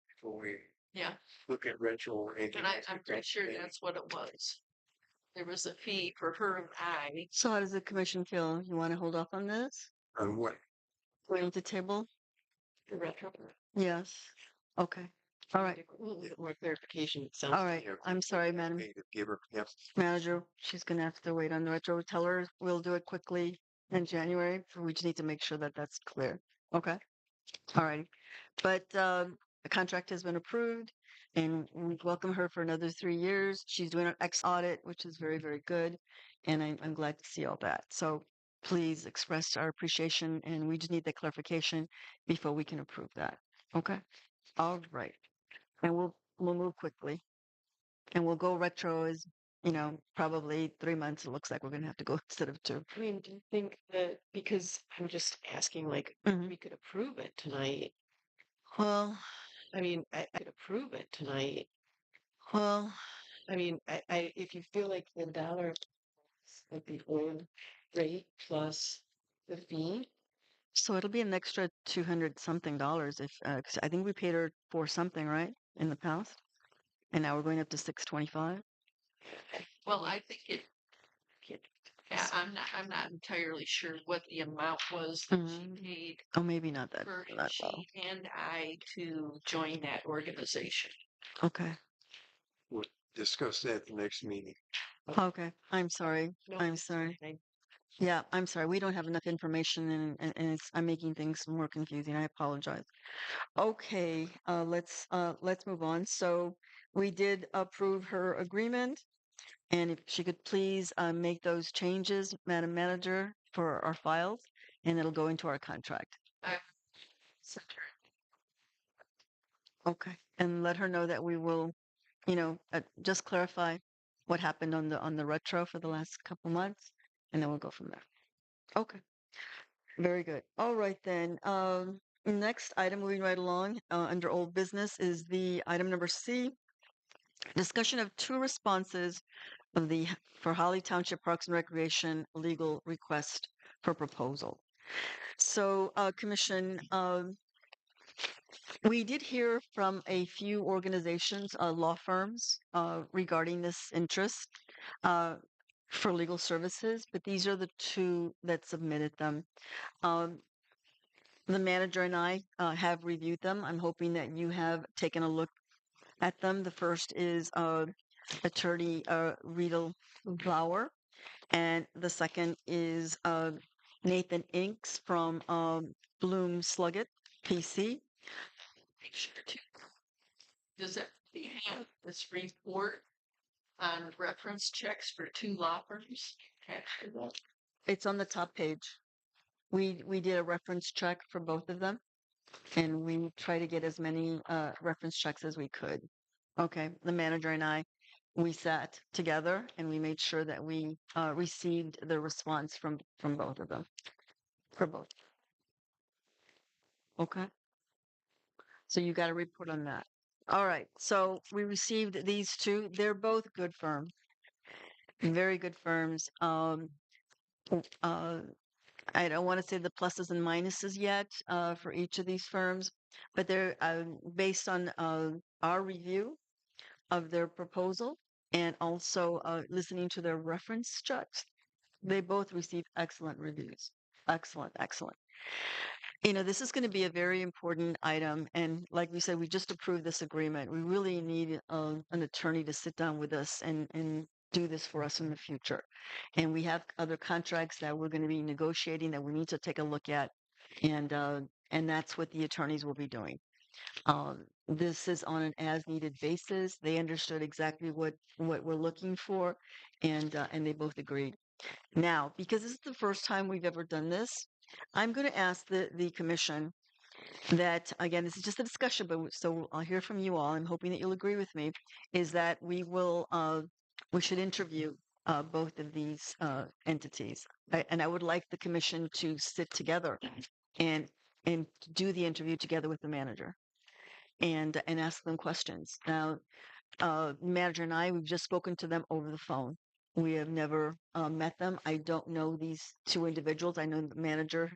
before we Yeah, look at retro or anything. and I'm pretty sure that's what it was. There was a fee for her and I. So how does the commission feel? You want to hold off on this? On what? Going to table? The retro. Yes. Okay. All right. A little bit more clarification. It sounds All right. Yeah, I'm sorry, Madam pay to give her, yep. Manager. She's gonna have to wait on the retro. Tell her we'll do it quickly in January. We just need to make sure that that's clear. Okay. All righty. But the contract has been approved, and we welcome her for another 3 years. She's doing an X audit, which is very, very good, and I'm glad to see all that. So please express our appreciation, and we just need the clarification before we can approve that. Okay. All right. And we'll move quickly, and we'll go retro as probably 3 months. It looks like we're gonna have to go instead of two. I mean, do you think that because I'm just asking, like, Mhm. we could approve it tonight? Well, I mean, I could approve it tonight. well, I mean, if you feel like the dollar, like the old rate plus the fee, so it'll be an extra 200 something dollars if 'cause I think we paid her for something, right, in the past, and now we're going up to 625. Well, I think it. Yeah, I'm not entirely sure what the amount was that she paid Oh, maybe not that for low. she and I to join that organization. Okay. We'll discuss that the next meeting. Okay. I'm sorry. no, I'm it's sorry. fine. Yeah, I'm sorry. We don't have enough information, and I'm making things more confusing. I apologize. Okay. Let's move on. So we did approve her agreement. And if she could please make those changes, Madam Manager, for our files, and it'll go into our contract. I sent her. Okay. And let her know that we will, just clarify what happened on the retro for the last couple months, and then we'll go from there. Okay, very good. All right then. Next item, moving right along under old business, is the item number C, discussion of two responses of the for Holly Township Parks and Recreation legal request for proposal. So, Commission, we did hear from a few organizations, law firms, regarding this interest for legal services, but these are the two that submitted them. Um, the manager and I have reviewed them. I'm hoping that you have taken a look at them. The first is attorney Riedel Bauer, and the second is Nathan Inks from Bloom Sluggett PC. Make sure to. Does it have this report on reference checks for two law firms attached to that? It's on the top page. We did a reference check for both of them, and we try to get as many reference checks as we could. Okay, the manager and I, we sat together and we made sure that we received the response from both of them, for both. Okay, so you got a report on that. All right, so we received these two. They're both good firms, very good firms. Uh, I don't want to say the pluses and minuses yet for each of these firms, but they're based on our review of their proposal and also listening to their reference checks. They both receive excellent reviews. Excellent, excellent. You know, this is going to be a very important item. And like we said, we just approved this agreement. We really need an attorney to sit down with us and do this for us in the future. And we have other contracts that we're going to be negotiating that we need to take a look at. And that's what the attorneys will be doing. This is on an as-needed basis. They understood exactly what we're looking for, and they both agreed. Now, because this is the first time we've ever done this, I'm going to ask the commission that, again, this is just a discussion, but so I'll hear from you all. I'm hoping that you'll agree with me, is that we should interview both of these entities. And I would like the commission to sit together and do the interview together with the manager and ask them questions. Now, manager and I, we've just spoken to them over the phone. We have never met them. I don't know these two individuals. I know the manager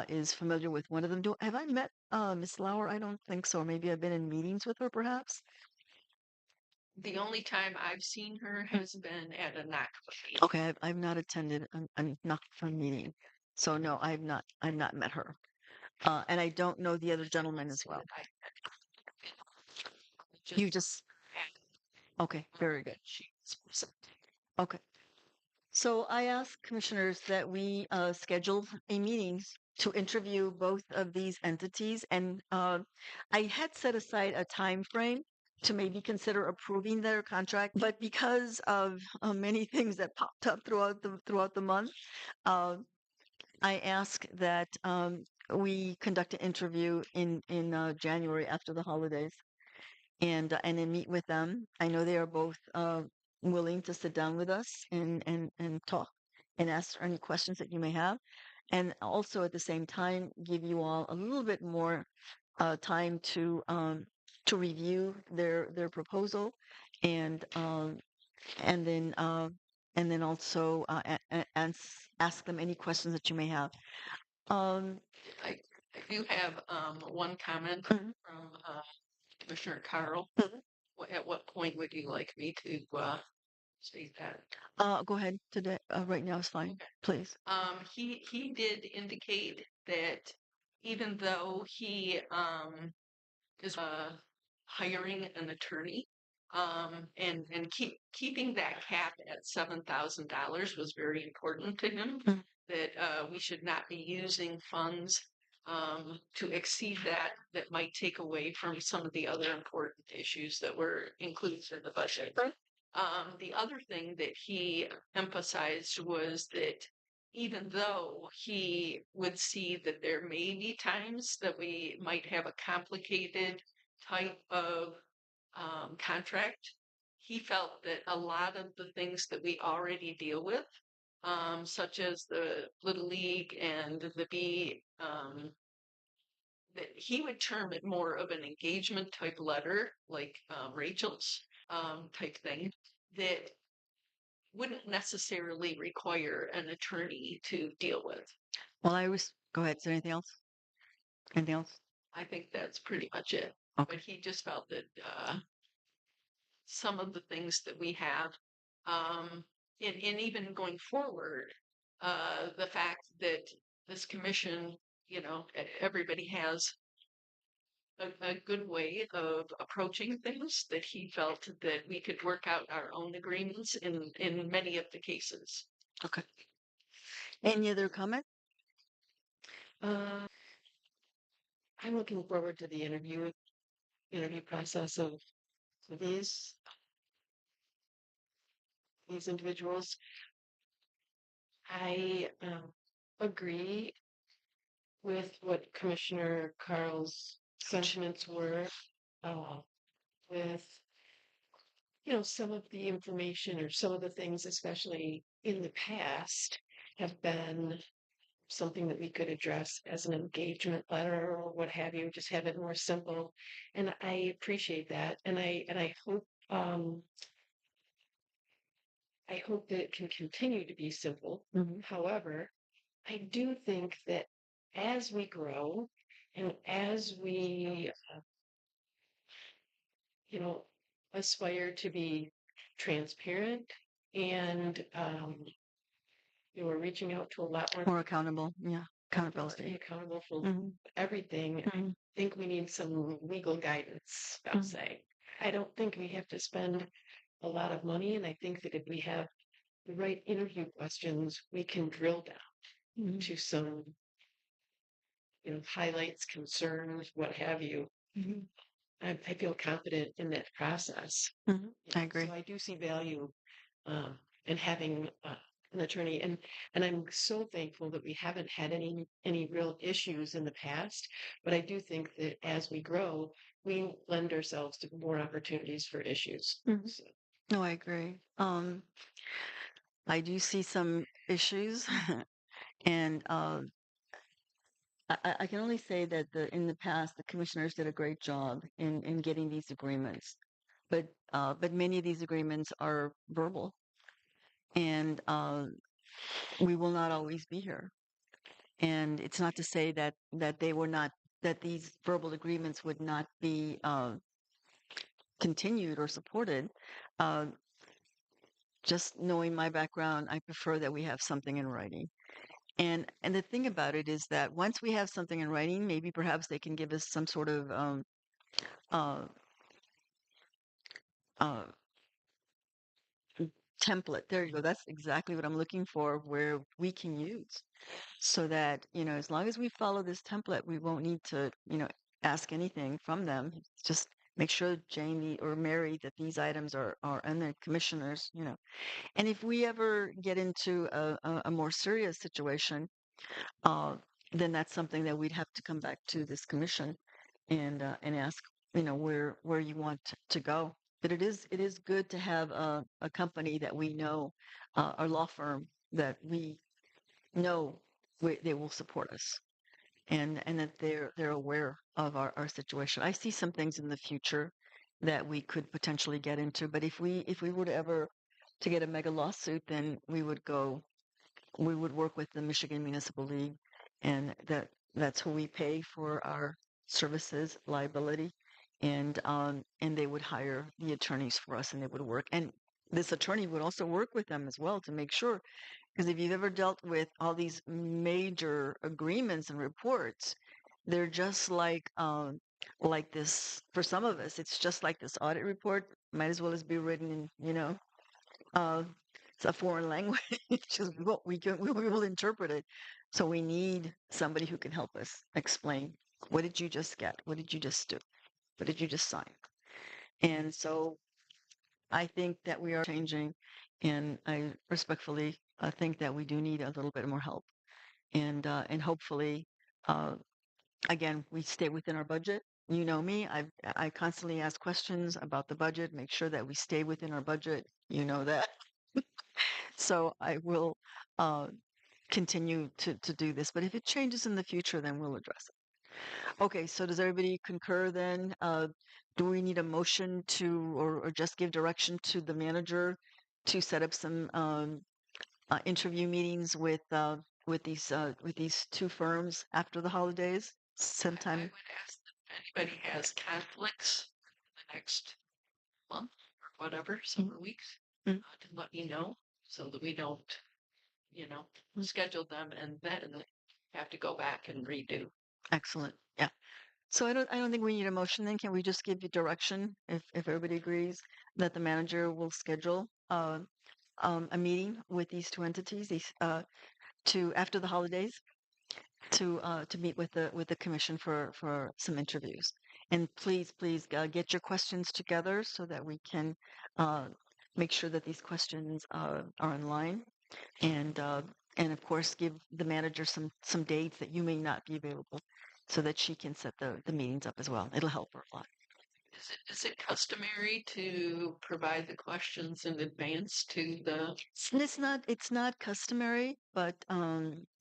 is familiar with one of them. Have I met Miss Lauer? I don't think so. Maybe I've been in meetings with her, perhaps. The only time I've seen her has been at a NACPA meeting. Okay, I've not attended a NACPA meeting, so no, I've not met her, and I don't know the other gentleman as well. You just okay, very good. Okay. So I ask commissioners that we schedule a meeting to interview both of these entities, and I had set aside a time frame to maybe consider approving their contract, but because of many things that popped up throughout the month, uh, I ask that we conduct an interview in January after the holidays and then meet with them. I know they are both willing to sit down with us and talk and answer any questions that you may have, and also at the same time give you all a little bit more time to review their proposal and and then uh, and then also ask them any questions that you may have. Um, I, I do have one comment Mhm. from Commissioner Carl. Mhm. At what point would you like me to state that? Go ahead today. Right now is fine, Okay. please. He did indicate that even though he is hiring an attorney, and keeping that cap at $7,000 was very important to him. Mm. That we should not be using funds to exceed that. That might take away from some of the other important issues that were included in the budget. Right. The other thing that he emphasized was that even though he would see that there may be times that we might have a complicated type of contract, he felt that a lot of the things that we already deal with, such as the Little League and the B, that he would term it more of an engagement type letter, like Rachel's type thing, that wouldn't necessarily require an attorney to deal with. Well, go ahead. Is there anything else? Anything else? I think that's pretty much it. Okay. But he just felt that some of the things that we have, and even going forward, the fact that this commission, everybody has a good way of approaching things, that he felt that we could work out our own agreements in many of the cases. Okay. Any other comment? Uh, I'm looking forward to the interview process of these individuals. I agree with what Commissioner Carl's sentiments were, uh, with some of the information or some of the things, especially in the past, have been something that we could address as an engagement letter or what have you, just have it more simple. And I appreciate that. And I hope that it can continue to be simple. Mhm. However, I do think that as we grow and as we, aspire to be transparent and, we're reaching out to a lot more More accountable. Yeah. Accountability. being accountable for Mhm. everything. Mhm. I think we need some legal guidance, I'll say. I don't think we have to spend a lot of money, and I think that if we have the right interview questions, we can drill down to some, highlights, concerns, what have you. Mhm. I feel confident in that process. Mhm. I agree. So I do see value in having an attorney, and I'm so thankful that we haven't had any real issues in the past. But I do think that as we grow, we lend ourselves to more opportunities for issues. Mhm. So, No, I agree. I do see some issues, and I can only say that in the past the commissioners did a great job in getting these agreements, but many of these agreements are verbal, and we will not always be here. And it's not to say that they were not that these verbal agreements would not be continued or supported. Uh, just knowing my background, I prefer that we have something in writing. And the thing about it is that once we have something in writing, maybe perhaps they can give us some sort of uh, uh, template. There you go. That's exactly what I'm looking for, where we can use, so that as long as we follow this template, we won't need to ask anything from them. Just make sure Jamie or Mary that these items are in the commissioners. And if we ever get into a more serious situation, uh, then that's something that we'd have to come back to this commission and ask, where you want to go. But it is good to have a company that we know, a law firm that we know they will support us, and that they're aware of our situation. I see some things in the future that we could potentially get into, but if we were to ever to get a mega lawsuit, then we would work with the Michigan Municipal League, and that's who we pay for our services liability, and they would hire the attorneys for us, and they would work. And this attorney would also work with them as well to make sure, because if you've ever dealt with all these major agreements and reports, they're just like this. For some of us, it's just like this audit report. Might as well as be written in, uh, it's a foreign language. Just we will interpret it. So we need somebody who can help us explain, what did you just get? What did you just do? What did you just sign? And so I think that we are changing, and I respectfully think that we do need a little bit more help. And hopefully, uh, again, we stay within our budget, you know me. I constantly ask questions about the budget, make sure that we stay within our budget. You know that. So I will uh, continue to do this. But if it changes in the future, then we'll address it. Okay, so does everybody concur then? Do we need a motion to, or just give direction to the manager to set up some interview meetings with these two firms after the holidays, I sometime? would ask if anybody has conflicts the next month or whatever, several weeks, Mm. to let me know so that we don't, schedule them and then have to go back and redo. Excellent. Yeah. So I don't think we need a motion then. Can we just give you direction if everybody agrees that the manager will schedule a meeting with these two entities, these to after the holidays to meet with the commission for some interviews. And please get your questions together so that we can uh, make sure that these questions are in line. And and of course give the manager some dates that you may not be available so that she can set the meetings up as well. It'll help her a lot. Is it customary to provide the questions in advance to the? And it's not customary, but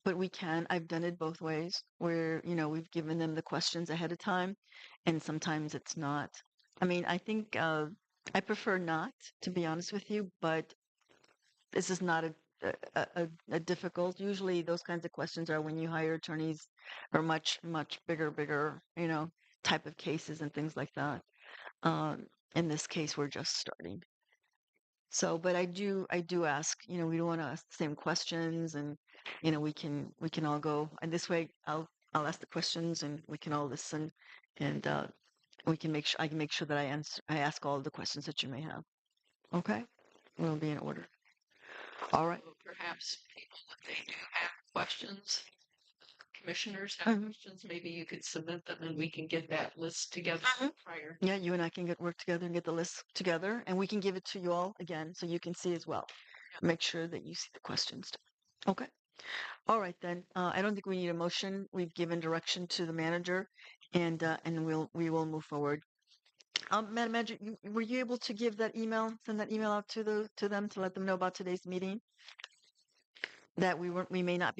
we can. I've done it both ways where, we've given them the questions ahead of time and sometimes it's not. I mean, I think I prefer not, to be honest with you, but this is not a difficult. Usually those kinds of questions are when you hire attorneys or much bigger, type of cases and things like that. In this case, we're just starting. So, but I do ask, we don't want to ask the same questions and, we can all go, and this way I'll ask the questions and we can all listen and, I can make sure that I ask all the questions that you may have. Okay? We'll be in order. All right. So perhaps people, if they do have questions, commissioners have Mhm. questions, maybe you could submit them and we can get that list together prior. Yeah, you and I can work together and get the list together, and we can give it to you all again so you can see as well. Make sure that you see the questions. Okay. All right then. I don't think we need a motion. We've given direction to the manager, and we will move forward. Madam Manager, were you able to send that email out to them to let them know about today's meeting? That we may not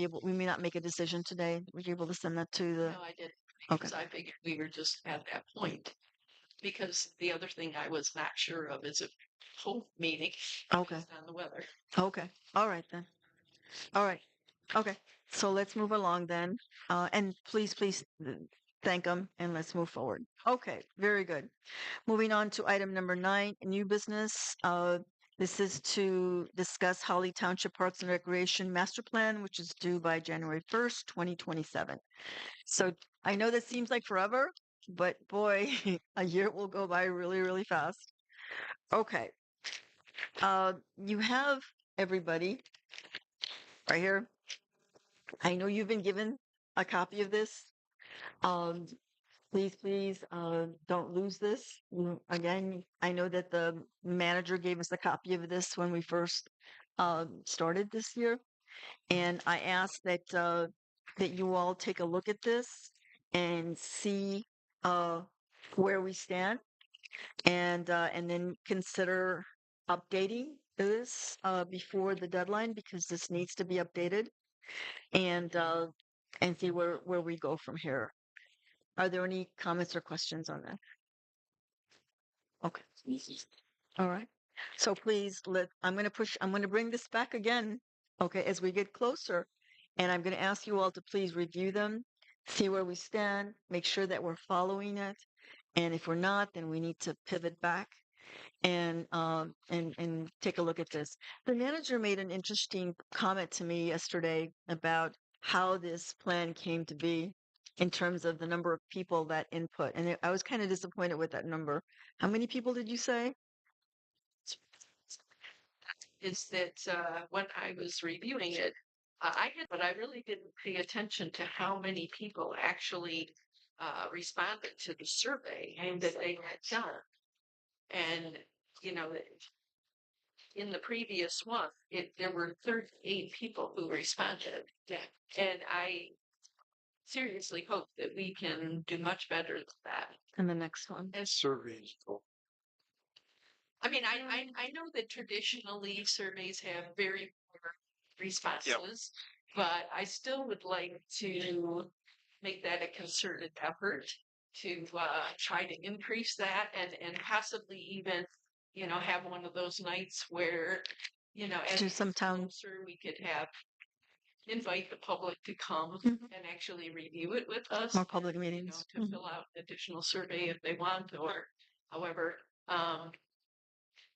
make a decision today. Were you able to send that to the? No, I didn't, Okay. because I figured we were just at that point. Because the other thing I was not sure of is a whole meeting Okay. based on the weather. Okay. All right then. All right. Okay. So let's move along then. And please thank them and let's move forward. Okay. Very good. Moving on to item number 9, new business. This is to discuss Holly Township Parks and Recreation Master Plan, which is due by January 1st, 2027. So I know that seems like forever, but boy, a year will go by really, really fast. Okay. You have everybody right here. I know you've been given a copy of this. Um, please, don't lose this. Again, I know that the manager gave us a copy of this when we first started this year, and I ask that you all take a look at this and see uh, where we stand, and then consider updating this before the deadline because this needs to be updated, and uh, and see where we go from here. Are there any comments or questions on that? Okay. All right. So please I'm going to bring this back again, okay, as we get closer. And I'm going to ask you all to please review them, see where we stand, make sure that we're following it. And if we're not, then we need to pivot back and take a look at this. The manager made an interesting comment to me yesterday about how this plan came to be in terms of the number of people that input. And I was kind of disappointed with that number. How many people did you say? Is that when I was reviewing it, I had, but I really didn't pay attention to how many people actually responded to the survey and that they had done. And, you know, in the previous one, there were 38 people who responded. Yeah. And seriously hope that we can do much better than that. And the next one. And Surveys. I mean, I know that traditionally surveys have very poor responses, but I still would like to make that a concerted effort to try to increase that and possibly even, have one of those nights where, as Do some town closer, we could invite the public to come and actually review it with us. more public and, meetings. to fill out an additional survey if they want, or however.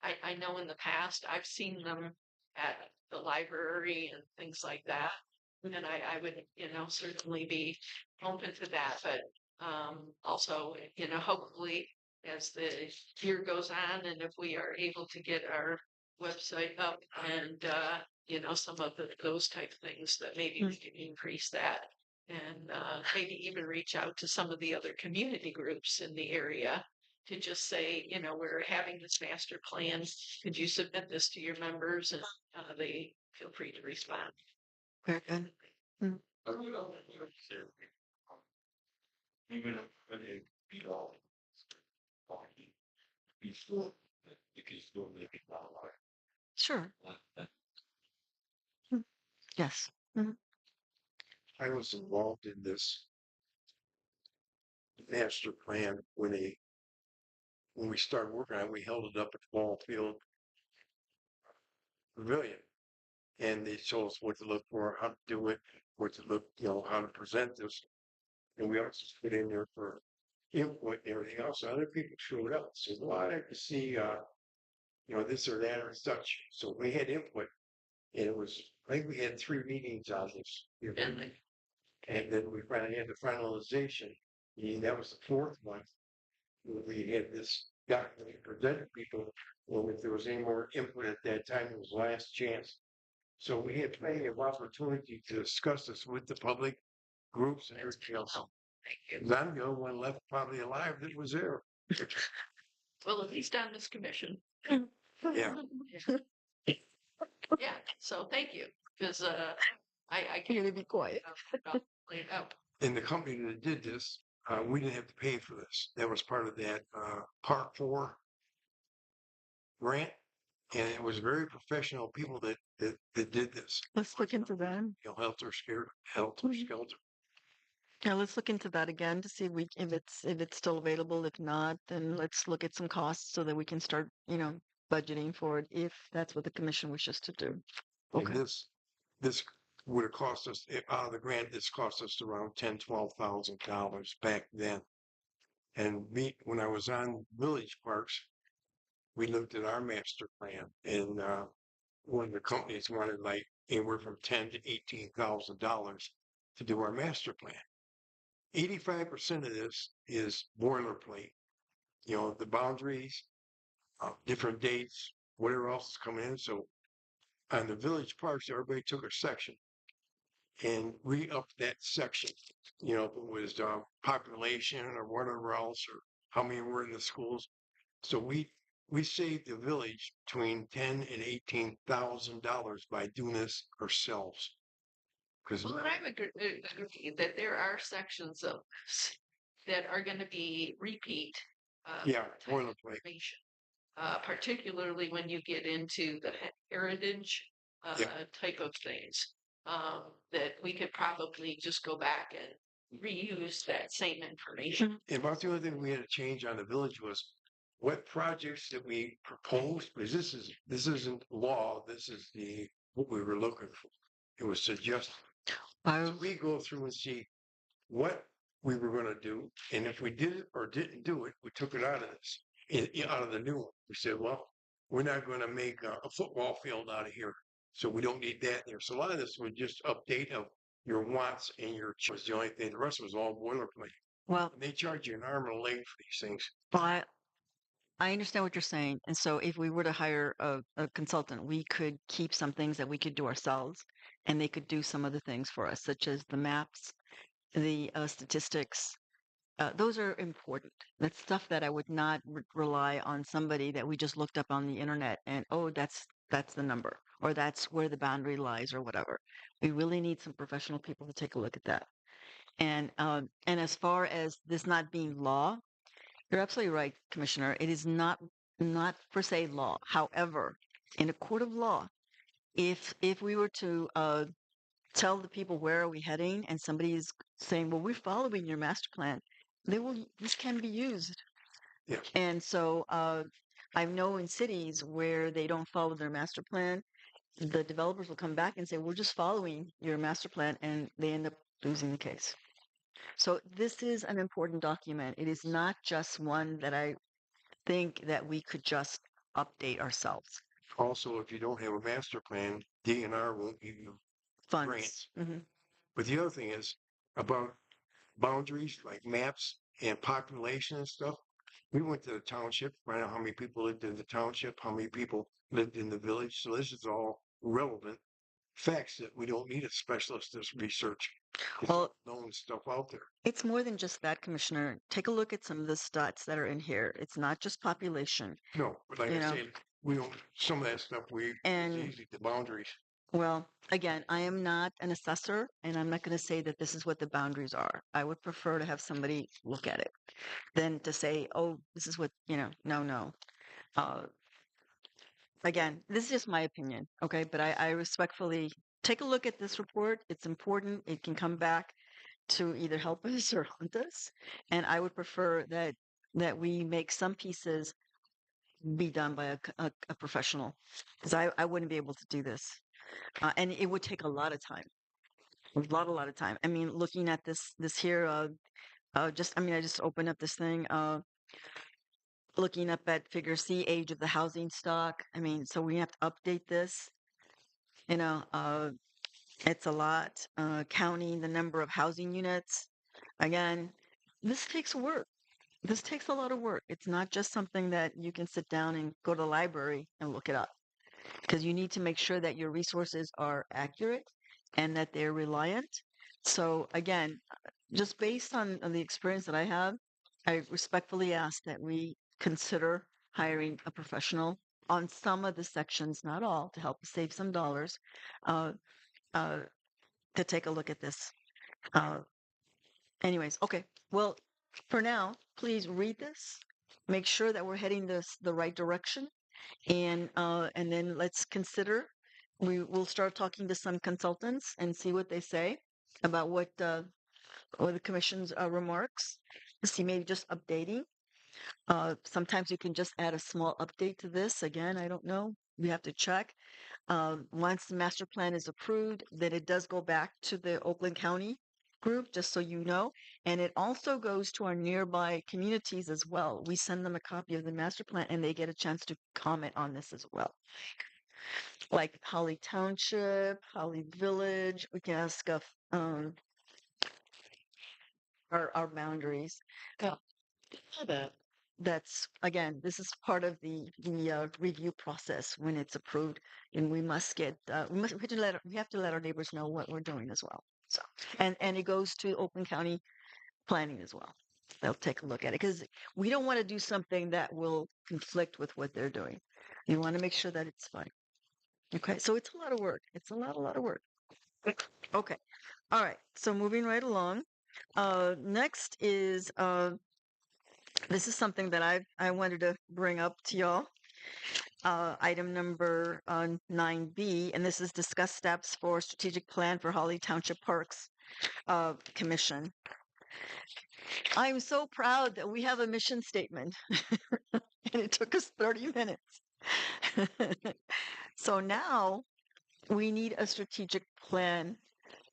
I know in the past I've seen them at the library and things like that. And I would, certainly be open to that. But also, hopefully as the year goes on and if we are able to get our website up and, some of those type of things that maybe we can increase that and maybe even reach out to some of the other community groups in the area to just say, we're having this master plan. Could you submit this to your members? And they feel free to respond. Very good. Even if it be all, you still make it not like Sure. that. Yes. I was involved in this master plan when we started working on it. We held it up at Ball Field Pavilion, and they told us what to look for, how to do it, what to look, how to present this, and we also put in there for input and everything else. Other people showed up, said, "Well, I'd like to see, this or that or such." So we had input, and I think we had 3 meetings on this. And then we finally had the finalization. And that was the 4th one. We had this document presented to people. Well, if there was any more input at that time, it was last chance. So we had plenty of opportunity to discuss this with the public groups and everything else. Thank you. 'Cause I'm the only one left probably alive that was there. Well, at least on this commission. Yeah. Yeah. So thank you. Because I Can you be quiet? lay it out. And the company that did this, we didn't have to pay for this. That was part of that Part 4 grant. And it was very professional people that did this. Let's look into that. Helter Skelter. Yeah, let's look into that again to see if it's still available. If not, then let's look at some costs so that we can start, budgeting for it if that's what the commission wishes to do. And this would have cost us out of the grant. This cost us around $10,000-12,000 back then. And when I was on village parks, we looked at our master plan, and one of the companies wanted like anywhere from $10,000 to $18,000 to do our master plan. 85% of this is boilerplate. The boundaries, different dates, whatever else is coming in. So on the village parks, everybody took a section and re-upped that section. If it was population or whatever else, or how many were in the schools. So we saved the village between $10,000 and $18,000 by doing this ourselves. Because Well, and I would agree that there are sections of this that are going to be repeat. type boilerplate. information, particularly when you get into the heritage type of things. That we could probably just go back and reuse that same information. And about the only thing we had to change on the village was what projects that we proposed, because this isn't law. This is what we were looking for. It was suggested. So we go through and see what we were going to do, and if we did it or didn't do it, we took it out of this, out of the new one. We said, well, we're not going to make a football field out of here, so we don't need that there. So a lot of this was just update of your wants and your choice. The only thing, the rest was all boilerplate. Well, And they charge you an arm and a leg for these things. I understand what you're saying. And so if we were to hire a consultant, we could keep some things that we could do ourselves and they could do some other things for us, such as the maps, the statistics. Those are important. That's stuff that I would not rely on somebody that we just looked up on the internet and, oh, that's the number or that's where the boundary lies or whatever. We really need some professional people to take a look at that. And as far as this not being law, you're absolutely right, Commissioner. It is not per se law. However, in a court of law, if we were to tell the people where are we heading, and somebody is saying, "Well, we're following your master plan," this can be used. Yeah. And so I know in cities where they don't follow their master plan, the developers will come back and say, "We're just following your master plan," and they end up losing the case. So this is an important document. It is not just one that I think that we could just update ourselves. Also, if you don't have a master plan, DNR won't give you Funds. grants. Hmm. But the other thing is about boundaries, like maps and population and stuff. We went to the township, find out how many people lived in the township, how many people lived in the village. So this is all relevant facts that we don't need a specialist to research. It's Well, all known stuff out there. it's more than just that, Commissioner. Take a look at some of the stats that are in here. It's not just population. No, but like You I know, said, we don't, some of that stuff it's and easy, the boundaries. well, again, I am not an assessor, and I'm not going to say that this is what the boundaries are. I would prefer to have somebody look at it than to say, "Oh, this is what," no. Uh, Again, this is just my opinion, okay? But I respectfully take a look at this report. It's important. It can come back to either help us or haunt us. And I would prefer that we make some pieces be done by a professional, because I wouldn't be able to do this. And it would take a lot of time, a lot of time. I mean, looking at this here, I just opened up this thing, looking up at figure C, age of the housing stock. I mean, so we have to update this, you know, it's a lot. Counting the number of housing units. Again, this takes work. This takes a lot of work. It's not just something that you can sit down and go to the library and look it up, because you need to make sure that your resources are accurate and that they're reliant. So again, just based on the experience that I have, I respectfully ask that we consider hiring a professional on some of the sections, not all, to help us save some dollars, uh, uh, to take a look at this. Uh, Anyways, okay. Well, for now, please read this. Make sure that we're heading the right direction, and then let's consider. We will start talking to some consultants and see what they say about what the commission's remarks. See, maybe just updating. Sometimes you can just add a small update to this. Again, I don't know. We have to check. Once the master plan is approved, then it does go back to the Oakland County group, just so you know. And it also goes to our nearby communities as well. We send them a copy of the master plan and they get a chance to comment on this as well. Like Holly Township, Holly Village, we can ask of our boundaries. Yeah, that. That's again, this is part of the review process when it's approved, and we must get we have to let our neighbors know what we're doing as well. So, and it goes to Oakland County Planning as well. They'll take a look at it, because we don't want to do something that will conflict with what they're doing. We want to make sure that it's fine. Okay, so it's a lot of work. It's a lot of work. Okay, all right. So moving right along. Next is this is something that I wanted to bring up to y'all. Item number 9B, and this is discuss steps for strategic plan for Holly Township Parks Commission. I'm so proud that we have a mission statement, and it took us 30 minutes. So now we need a strategic plan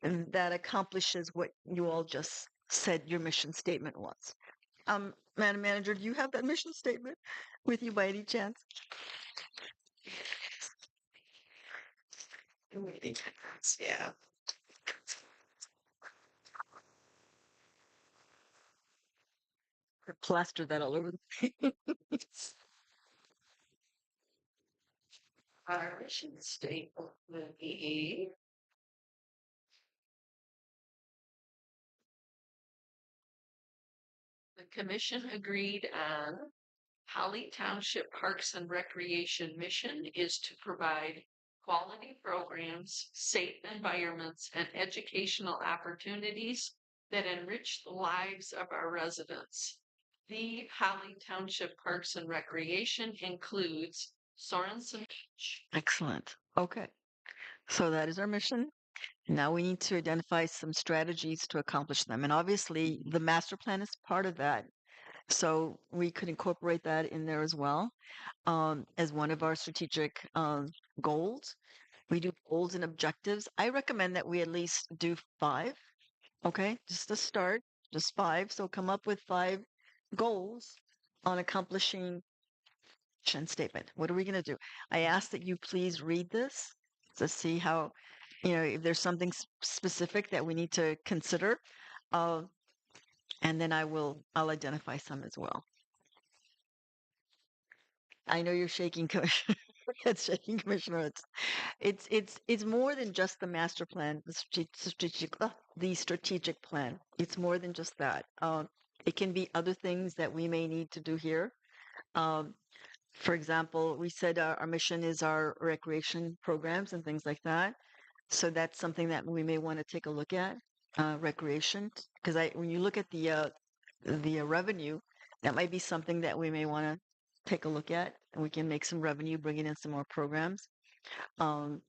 that accomplishes what you all just said your mission statement was. Madam Manager, do you have that mission statement with you by any chance? Yeah. Or plaster that all over the Our mission statement will be the commission agreed on Holly Township Parks and Recreation mission is to provide quality programs, safe environments, and educational opportunities that enrich the lives of our residents. The Holly Township Parks and Recreation includes Sorensen Beach. Excellent. Okay. So that is our mission. Now we need to identify some strategies to accomplish them. And obviously, the master plan is part of that. So we could incorporate that in there as well, as one of our strategic goals. We do goals and objectives. I recommend that we at least do 5. Okay, just to start, just 5. So come up with 5 goals on accomplishing mission statement. What are we going to do? I ask that you please read this to see how, if there's something specific that we need to consider, uh, and then I'll identify some as well. I know you're shaking, Commissioner. It's shaking, Commissioner. It's more than just the master plan, the strategic plan. It's more than just that. It can be other things that we may need to do here. Um, for example, we said our mission is our recreation programs and things like that. So that's something that we may want to take a look at, recreation, because when you look at the revenue, that might be something that we may want to take a look at, and we can make some revenue, bringing in some more programs. Um,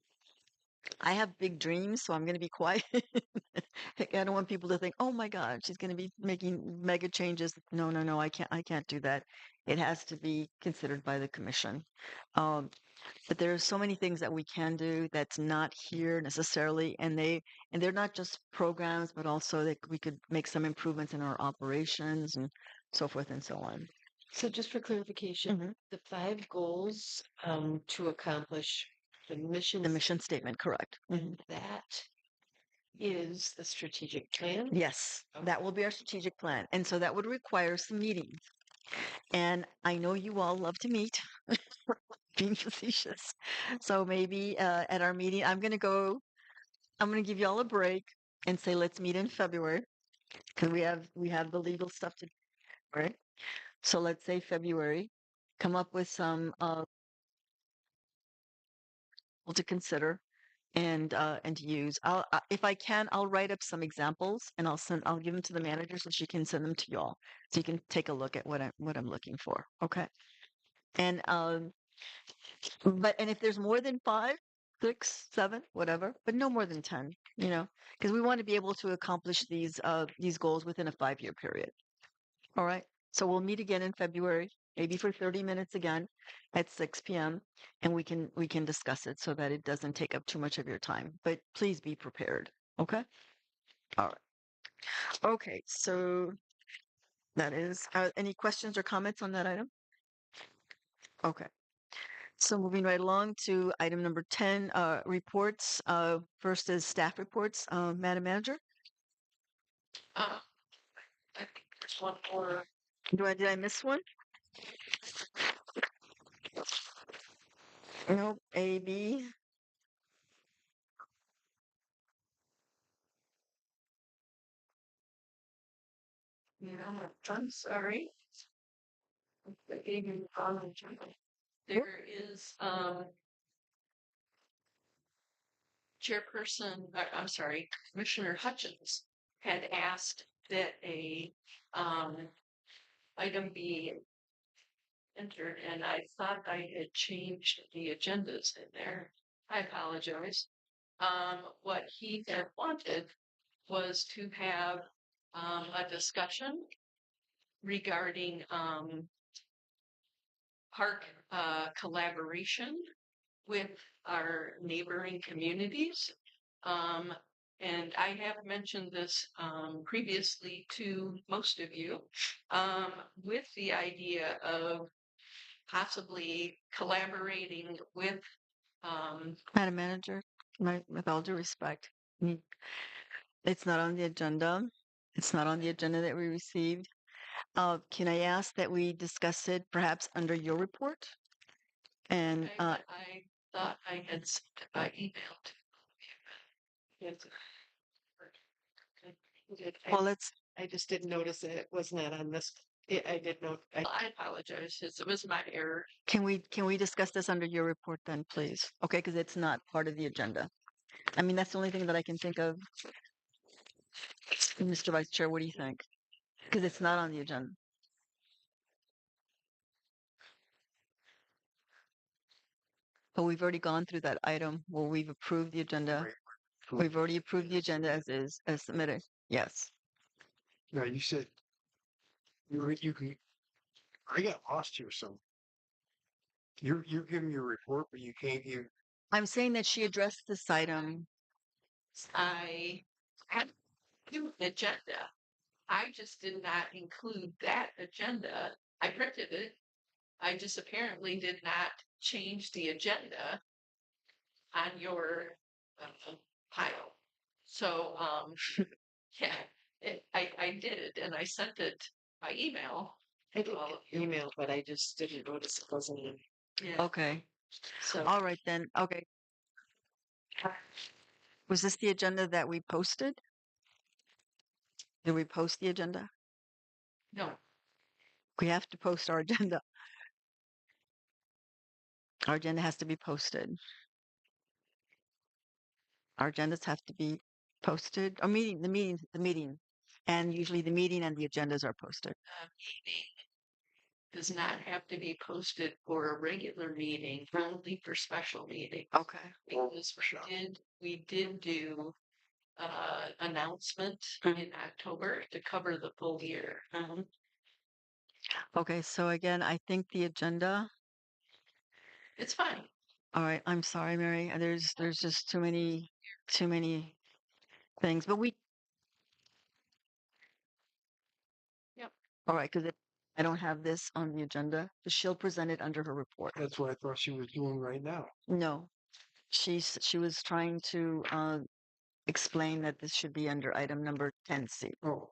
I have big dreams, so I'm going to be quiet. I don't want people to think, "Oh my God, she's going to be making mega changes." No, no, no, I can't do that. It has to be considered by the commission. Um, but there are so many things that we can do that's not here necessarily, and they're not just programs, but also that we could make some improvements in our operations and so forth and so on. So just for clarification, Mhm. the 5 goals to accomplish the mission, The mission statement, correct? and that is the strategic plan. Yes, that will be our strategic plan, and so that would require some meetings. And I know you all love to meet, being facetious. So maybe at our meeting, I'm going to give you all a break and say, let's meet in February because we have the legal stuff to do, right? So let's say February, come up with some to consider and to use. If I can, I'll write up some examples and I'll give them to the manager so she can send them to y'all so you can take a look at what I'm looking for. Okay. And and if there's more than 5, 6, 7, whatever, but no more than 10, because we want to be able to accomplish these goals within a 5-year period. All right. So we'll meet again in February, maybe for 30 minutes again at 6 p.m. and we can discuss it so that it doesn't take up too much of your time. But please be prepared. Okay. All right. Okay. So that is any questions or comments on that item? Okay. So moving right along to item number 10, reports. First is staff reports, Madam Manager. I think there's one more. Did I miss one? Nope. A, B. I'm sorry. I gave you the wrong agenda. There is I'm sorry, Commissioner Hutchins had asked that a item be entered, and I thought I had changed the agendas in there. I apologize. What he had wanted was to have a discussion regarding park collaboration with our neighboring communities. And I have mentioned this previously to most of you, with the idea of possibly collaborating with Madam Manager, with all due respect, it's not on the agenda. It's not on the agenda that we received. Can I ask that we discuss it perhaps under your report? And I thought I had sent it by email to you. well, let's. I just didn't notice that it was not on this. I did note. I apologize. It was my error. Can we discuss this under your report then, please? Okay, because it's not part of the agenda. I mean, that's the only thing that I can think of. Mr. Vice Chair, what do you think? Because it's not on the agenda. But we've already gone through that item where we've approved the agenda. Right. We've already approved the agenda as is, as submitted. Yes. Now you said you can. I got lost here. So you're giving your report, but you can't give. I'm saying that she addressed this item. I had an agenda. I just did not include that agenda. I printed it. I just apparently did not change the agenda on your pile. So, yeah, I did it and I sent it by email. I did email, but I just didn't notice it wasn't in. Yeah. Okay. So, All right then. Okay. Was this the agenda that we posted? Did we post the agenda? no, We have to post our agenda. Our agenda has to be posted. Our agendas have to be posted. Or the meeting. And usually the meeting and the agendas are posted. meeting does not have to be posted for a regular meeting, only for special meetings. Okay. Because we did do announcement in October to cover the full year. Okay, so again, I think the agenda. It's fine. All right, I'm sorry, Mary. There's just too many things. But we. Yep. All right, because I don't have this on the agenda. She'll present it under her report. That's what I thought she was doing right now. No, she was trying to explain that this should be under item number 10C. Oh,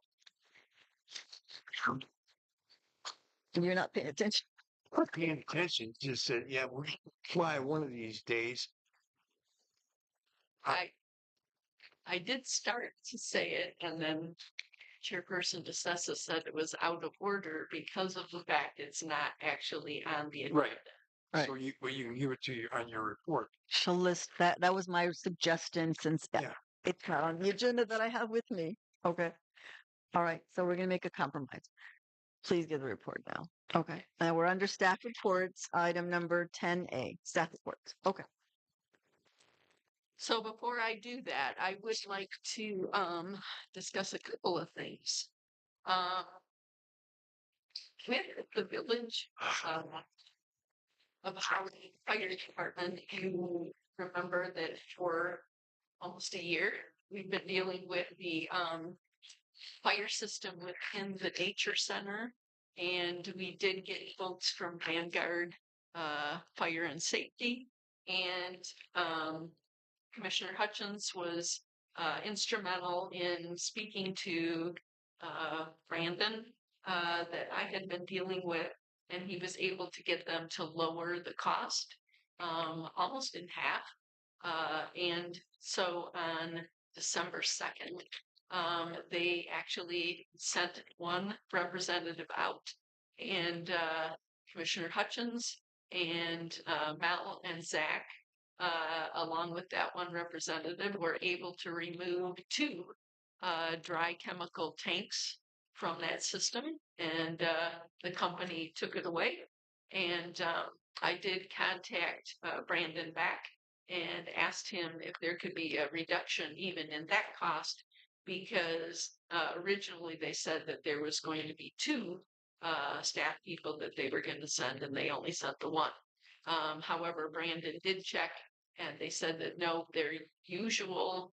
You're not paying attention. not paying attention. Just said, yeah, we'll fly one of these days. I did start to say it, and then Chairperson DeSessa said it was out of order because of the fact it's not actually on the agenda. Right. So you can give it to you on your report. She'll list that. That was my suggestion since Yeah. it's not on the agenda that I have with me. Okay. All right. So we're going to make a compromise. Please give the report now. Okay. And we're under staff reports, item number 10A, staff reports. Okay. So before I do that, I would like to discuss a couple of things. With the village of Holly Fire Department, you remember that for almost a year, we've been dealing with the fire system within the nature center. And we did get folks from Vanguard Fire and Safety. And Commissioner Hutchins was instrumental in speaking to Brandon that I had been dealing with, and he was able to get them to lower the cost almost in half. And so on December 2nd, they actually sent one representative out, and Commissioner Hutchins and Mel and Zach, along with that one representative, were able to remove two dry chemical tanks from that system, and the company took it away. And I did contact Brandon back and asked him if there could be a reduction even in that cost, because originally they said that there was going to be two staff people that they were going to send, and they only sent the one. However, Brandon did check, and they said that no, their usual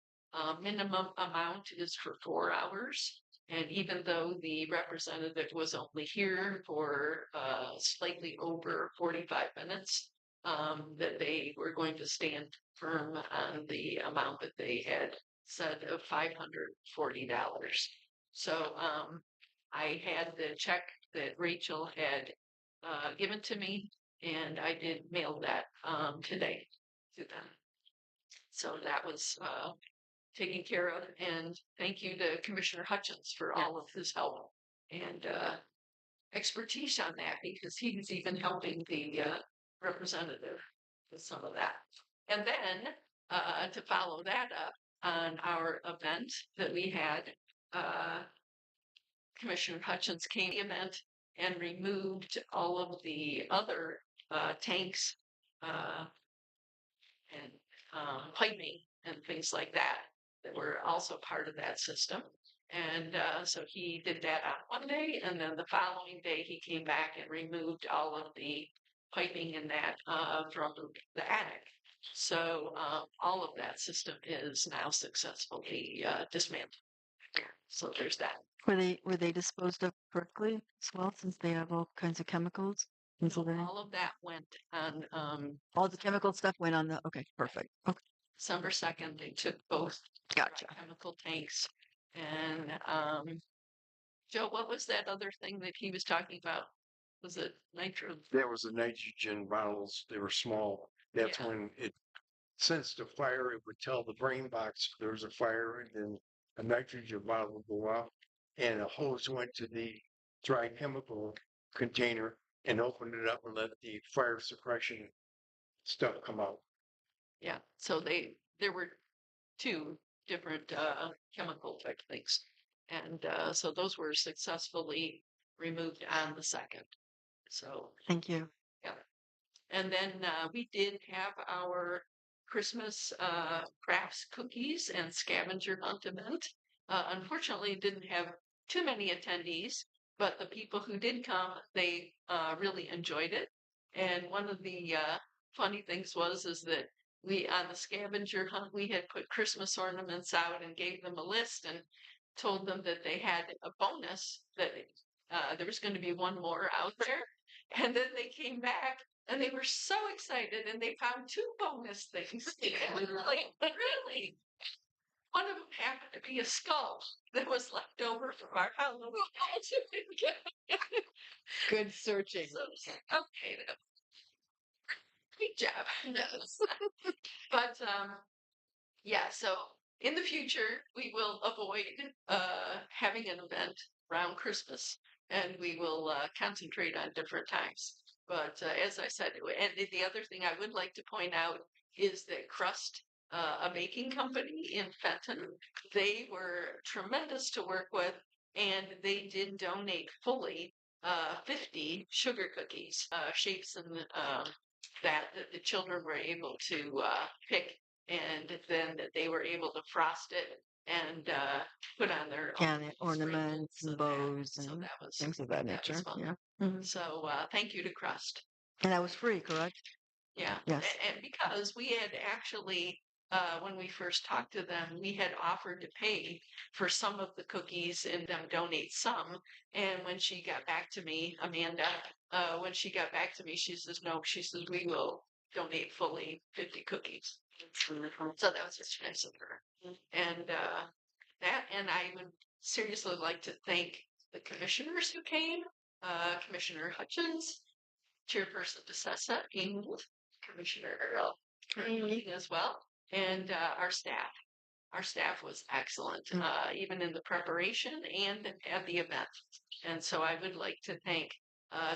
minimum amount is for 4 hours. And even though the representative was only here for slightly over 45 minutes, that they were going to stand firm on the amount that they had said of $540. So I had the check that Rachel had given to me, and I did mail that today to them. So that was taken care of, and thank you to Commissioner Hutchins for all of his help and expertise on that, because he was even helping the representative with some of that. And then to follow that up on our event that we had Commissioner Hutchins came to the event and removed all of the other tanks and piping and things like that that were also part of that system. And so he did that on one day, and then the following day he came back and removed all of the piping in that from the attic. So all of that system is now successfully dismantled. So there's that. Were they disposed of correctly as well, since they have all kinds of chemicals? So all of that went on All the chemical stuff went on the. Okay, perfect. Okay, December 2nd. They took both gotcha. chemical tanks. And Joe, what was that other thing that he was talking about? Was it nitro? That was the nitrogen bottles. They were small. That's Yeah. when it sensed a fire. It would tell the brain box there was a fire, and then a nitrogen bottle would go out, and a hose went to the dry chemical container and opened it up and let the fire suppression stuff come out. Yeah. So there were two different chemical type things. And so those were successfully removed on the 2nd. So Thank you. yeah. And then we did have our Christmas crafts cookies and scavenger hunt event. Unfortunately, it didn't have too many attendees, but the people who did come, they really enjoyed it. And one of the funny things is that we, on the scavenger hunt, we had put Christmas ornaments out and gave them a list and told them that they had a bonus, that there was going to be one more out there. And then they came back and they were so excited and they found two bonus things. And we were like, really? One of them happened to be a skull that was left over from our Halloween. Good searching. So, okay, great job. Yes. But yeah, so in the future we will avoid having an event around Christmas, and we will concentrate on different times. But as I said, and the other thing I would like to point out is that Crust, a baking company in Fenton, they were tremendous to work with, and they did donate fully 50 sugar cookies, shapes and that the children were able to pick, and then they were able to frost it and put on their Yeah, own the ornaments and bows so and that was things of that that was nature. fun. Yeah. Mhm. So thank you to Crust. And that was free, correct? Yeah. Yes. And because we had actually, when we first talked to them, we had offered to pay for some of the cookies and them donate some. And when she got back to me, Amanda, when she got back to me, she says, no, she says, we will donate fully 50 cookies. So that was just nice of her. And that, and I would seriously like to thank the commissioners who came, Commissioner Hutchins, Chairperson DeSessa, and Commissioner King as well, and our staff. Our staff was excellent, even in the preparation and at the event. And so I would like to thank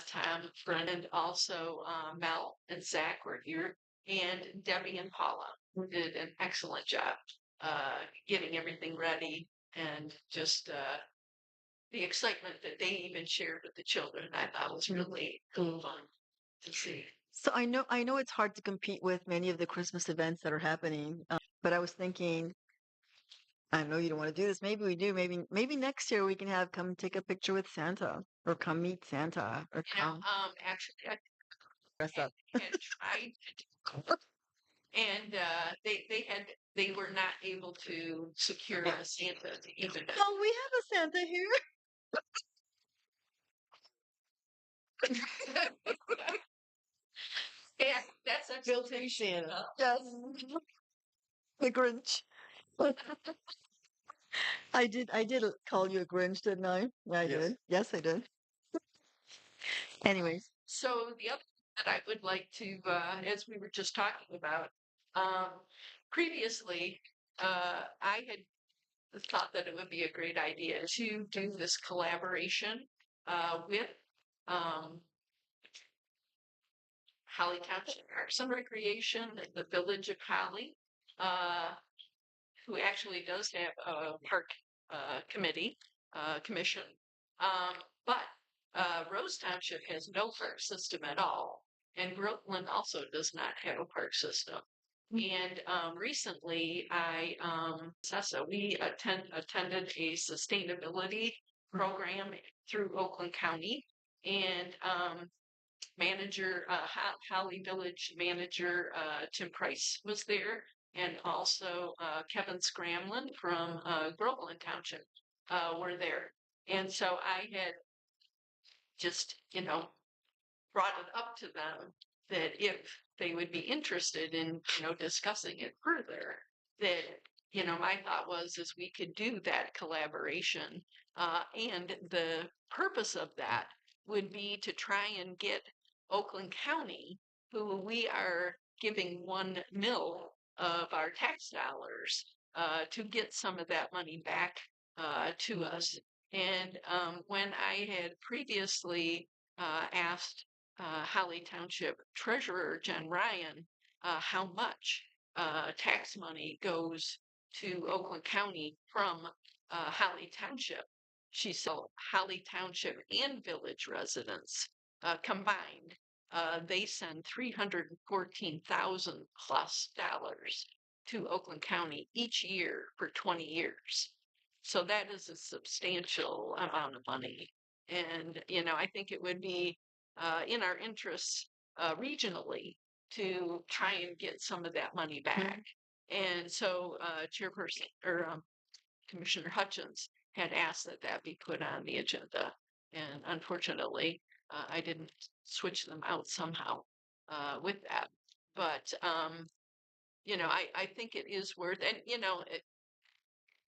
Tom, Brent, and also Mel and Zach were here, and Debbie and Paula, who did an excellent job getting everything ready, and just the excitement that they even shared with the children, I thought was really fun to see. So I know it's hard to compete with many of the Christmas events that are happening, but I was thinking, I know you don't want to do this. Maybe we do. Maybe next year we can have come take a picture with Santa, or come meet Santa, or You know, come actually, I dress up. had tried to, and they were not able to secure a Santa to even. Oh, we have a Santa here. Yeah, that's a Built-in Santa. Yes, the Grinch. I did call you a Grinch, didn't I? Yeah, I Yes. did. Yes, I did. Anyways, So the other thing that I would like to, as we were just talking about, previously, I had thought that it would be a great idea to do this collaboration with Holly Township Parks and Recreation, the Village of Holly, who actually does have a park committee, commission. But Rose Township has no park system at all, and Groveland also does not have a park system. And recently, we attended a sustainability program through Oakland County, and Holly Village manager Tim Price was there, and also Kevin Scramlin from Groveland Township were there. And so I had just, brought it up to them that if they would be interested in, discussing it further, that, my thought was is we could do that collaboration. And the purpose of that would be to try and get Oakland County, who we are giving 1 mil of our tax dollars, to get some of that money back to us. And when I had previously asked Holly Township Treasurer Jen Ryan how much tax money goes to Oakland County from Holly Township. She said Holly Township and village residents combined, they send $314,000 plus to Oakland County each year for 20 years. So that is a substantial amount of money. And, I think it would be in our interests regionally to try and get some of that money back. And so Chairperson or Commissioner Hutchins had asked that that be put on the agenda. And unfortunately, I didn't switch them out somehow with that. But, I think it is worth, and,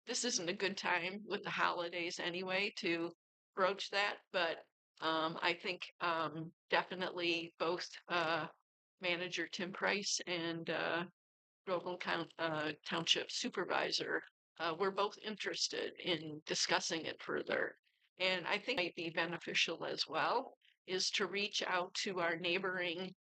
this isn't a good time with the holidays anyway to broach that, but I think definitely both Manager Tim Price and Groveland Township Supervisor were both interested in discussing it further. And I think it might be beneficial as well is to reach out to our neighboring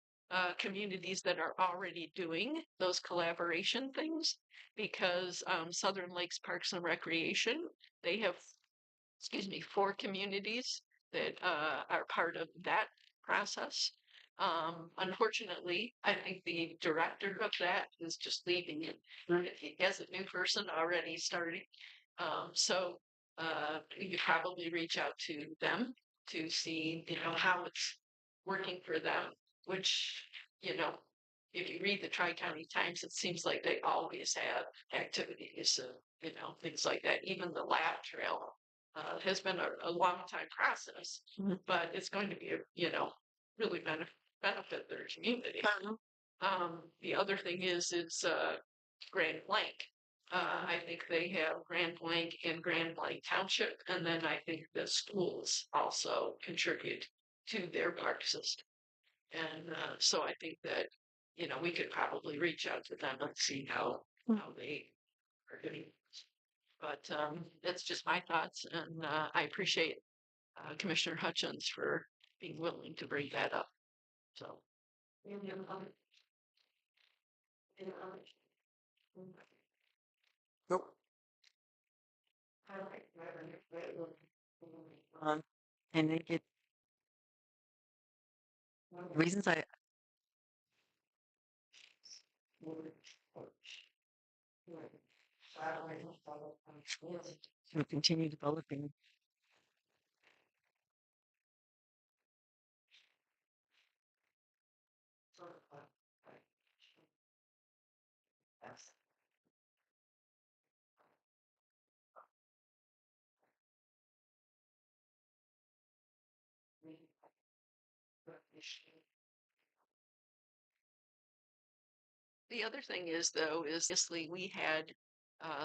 communities that are already doing those collaboration things, because Southern Lakes Parks and Recreation, they have, 4 communities that are part of that process. Unfortunately, I think the director of that is just leaving it. He has a new person already starting. So you could probably reach out to them to see, how it's working for them, which, if you read the Tri-County Times, it seems like they always have activities and, things like that. Even the lab trail has been a long time process, but it's going to be, really benefit their community. The other thing is Grand Blanc. I think they have Grand Blanc and Grand Blanc Township, and then I think the schools also contribute to their park system. And so I think that, we could probably reach out to them and see how they are doing. But that's just my thoughts, and I appreciate Commissioner Hutchins for being willing to bring that up. So. Nope. And they get reasons I to continue developing. The other thing is, though, is obviously we had,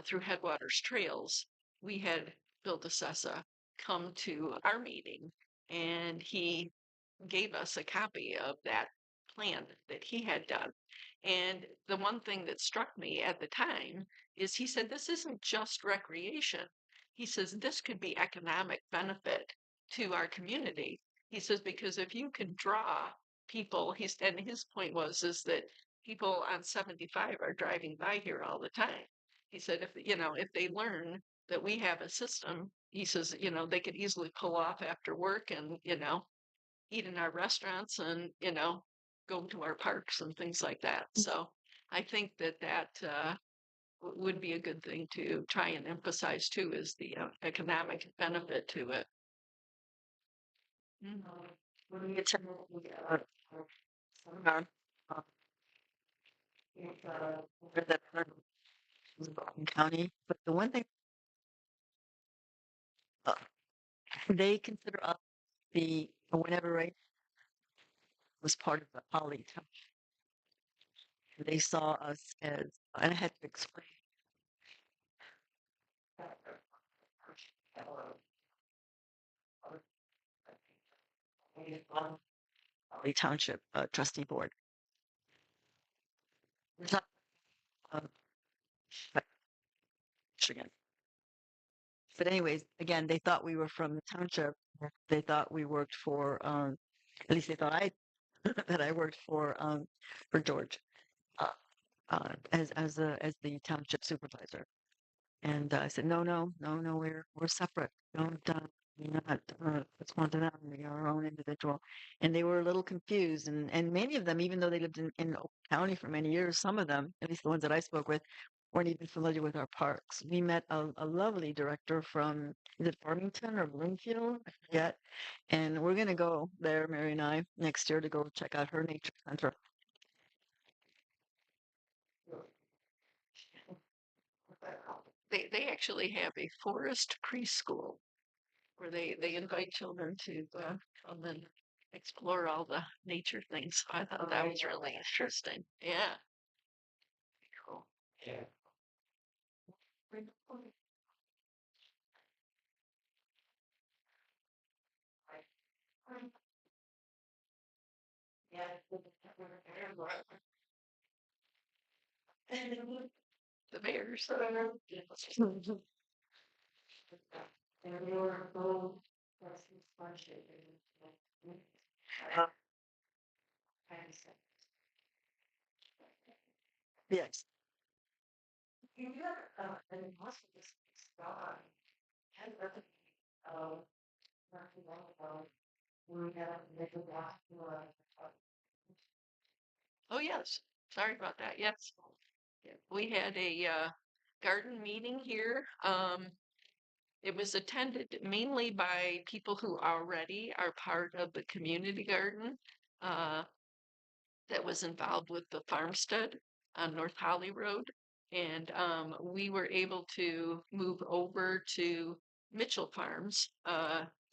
through Headwaters Trails, we had Bill DeSessa come to our meeting, and he gave us a copy of that plan that he had done. And the one thing that struck me at the time is he said, this isn't just recreation. He says, this could be economic benefit to our community. He says, because if you can draw people, and his point is that people on 75 are driving by here all the time. He said, if they learn that we have a system. He says, you know, they could easily pull off after work and, you know, eat in our restaurants and, you know, go to our parks and things like that. So I think that would be a good thing to try and emphasize too, is the economic benefit to it. When we attended the seminar, uh, with, with the county, but the one thing uh, they consider us the whenever right was part of the Holly Township. They saw us as, and I had to explain. Holly Township trustee board. It's not but Michigan. But anyways, again, they thought we were from the township. They thought we worked for, at least they thought I that I worked for George uh, as the township supervisor. And I said, no, no, no, no, we're separate. Don't we're not respond to them. We are our own individual. And they were a little confused. And many of them, even though they lived in Oak County for many years, some of them, at least the ones that I spoke with, weren't even familiar with our parks. We met a lovely director from, is it Farmington or Bloomfield? I forget. And we're going to go there, Mary and I, next year to go check out her nature center. They actually have a forest preschool where they invite children to come and explore all the nature things. I thought that was really interesting. Yeah. Cool. Yeah. The bears. Yes. Oh yes. Sorry about that. Yes. Yeah, we had a garden meeting here. It was attended mainly by people who already are part of the community garden that was involved with the farmstead on North Holly Road. And we were able to move over to Mitchell Farms.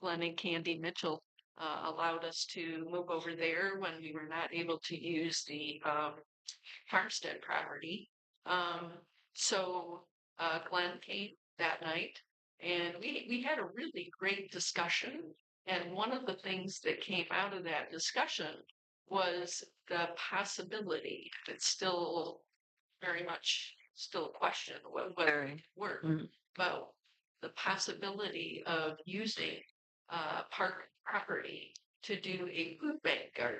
Glenn and Candy Mitchell allowed us to move over there when we were not able to use the farmstead property. Um, so Glenn came that night and we had a really great discussion. And one of the things that came out of that discussion was the possibility, it's still very much still a question whether it work, but the possibility of using park property to do a food bank garden,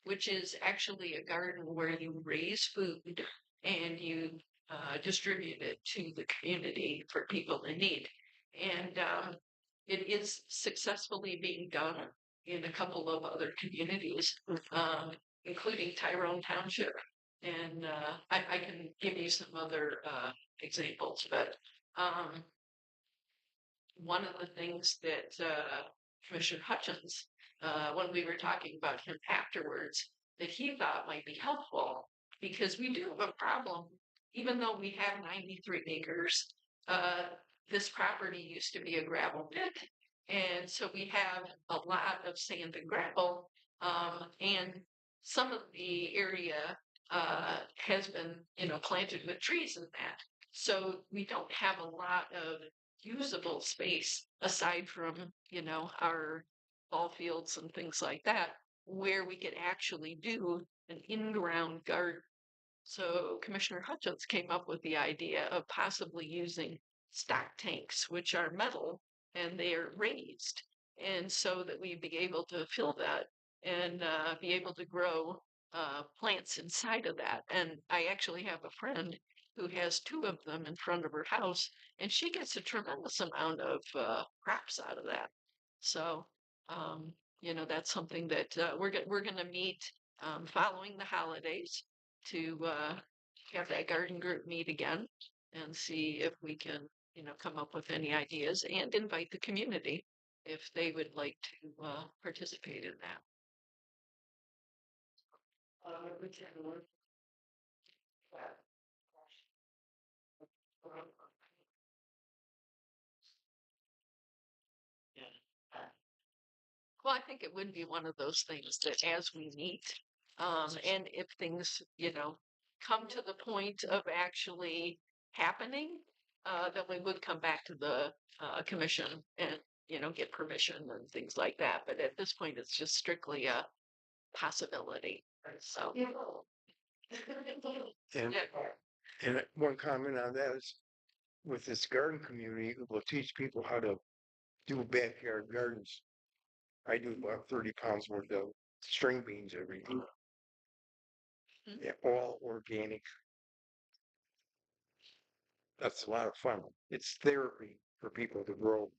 which is actually a garden where you raise food and you distribute it to the community for people in need. And it is successfully being done in a couple of other communities, including Tyrone Township. And I can give you some other examples, but one of the things that Commissioner Hutchins, when we were talking about him afterwards, that he thought might be helpful, because we do have a problem, even though we have 93 acres, this property used to be a gravel pit. And so we have a lot of sand and gravel, and some of the area has been, you know, planted with trees in that. So we don't have a lot of usable space aside from, you know, our ball fields and things like that, where we could actually do an in-ground garden. So Commissioner Hutchins came up with the idea of possibly using stock tanks, which are metal and they are raised. And so that we'd be able to fill that and be able to grow plants inside of that. And I actually have a friend who has 2 of them in front of her house, and she gets a tremendous amount of crops out of that. So, that's something that we're going to meet following the holidays to have that garden group meet again and see if we can, come up with any ideas and invite the community if they would like to participate in that. Well, I think it would be one of those things that as we meet, and if things, come to the point of actually happening, then we would come back to the commission and, get permission and things like that. But at this point, it's just strictly a possibility. So, And one comment on that is, with this garden community, it will teach people how to do backyard gardens. I do about 30 pounds worth of string beans every year. Mhm. Yeah, all organic. That's a lot of fun. It's therapy for people to grow.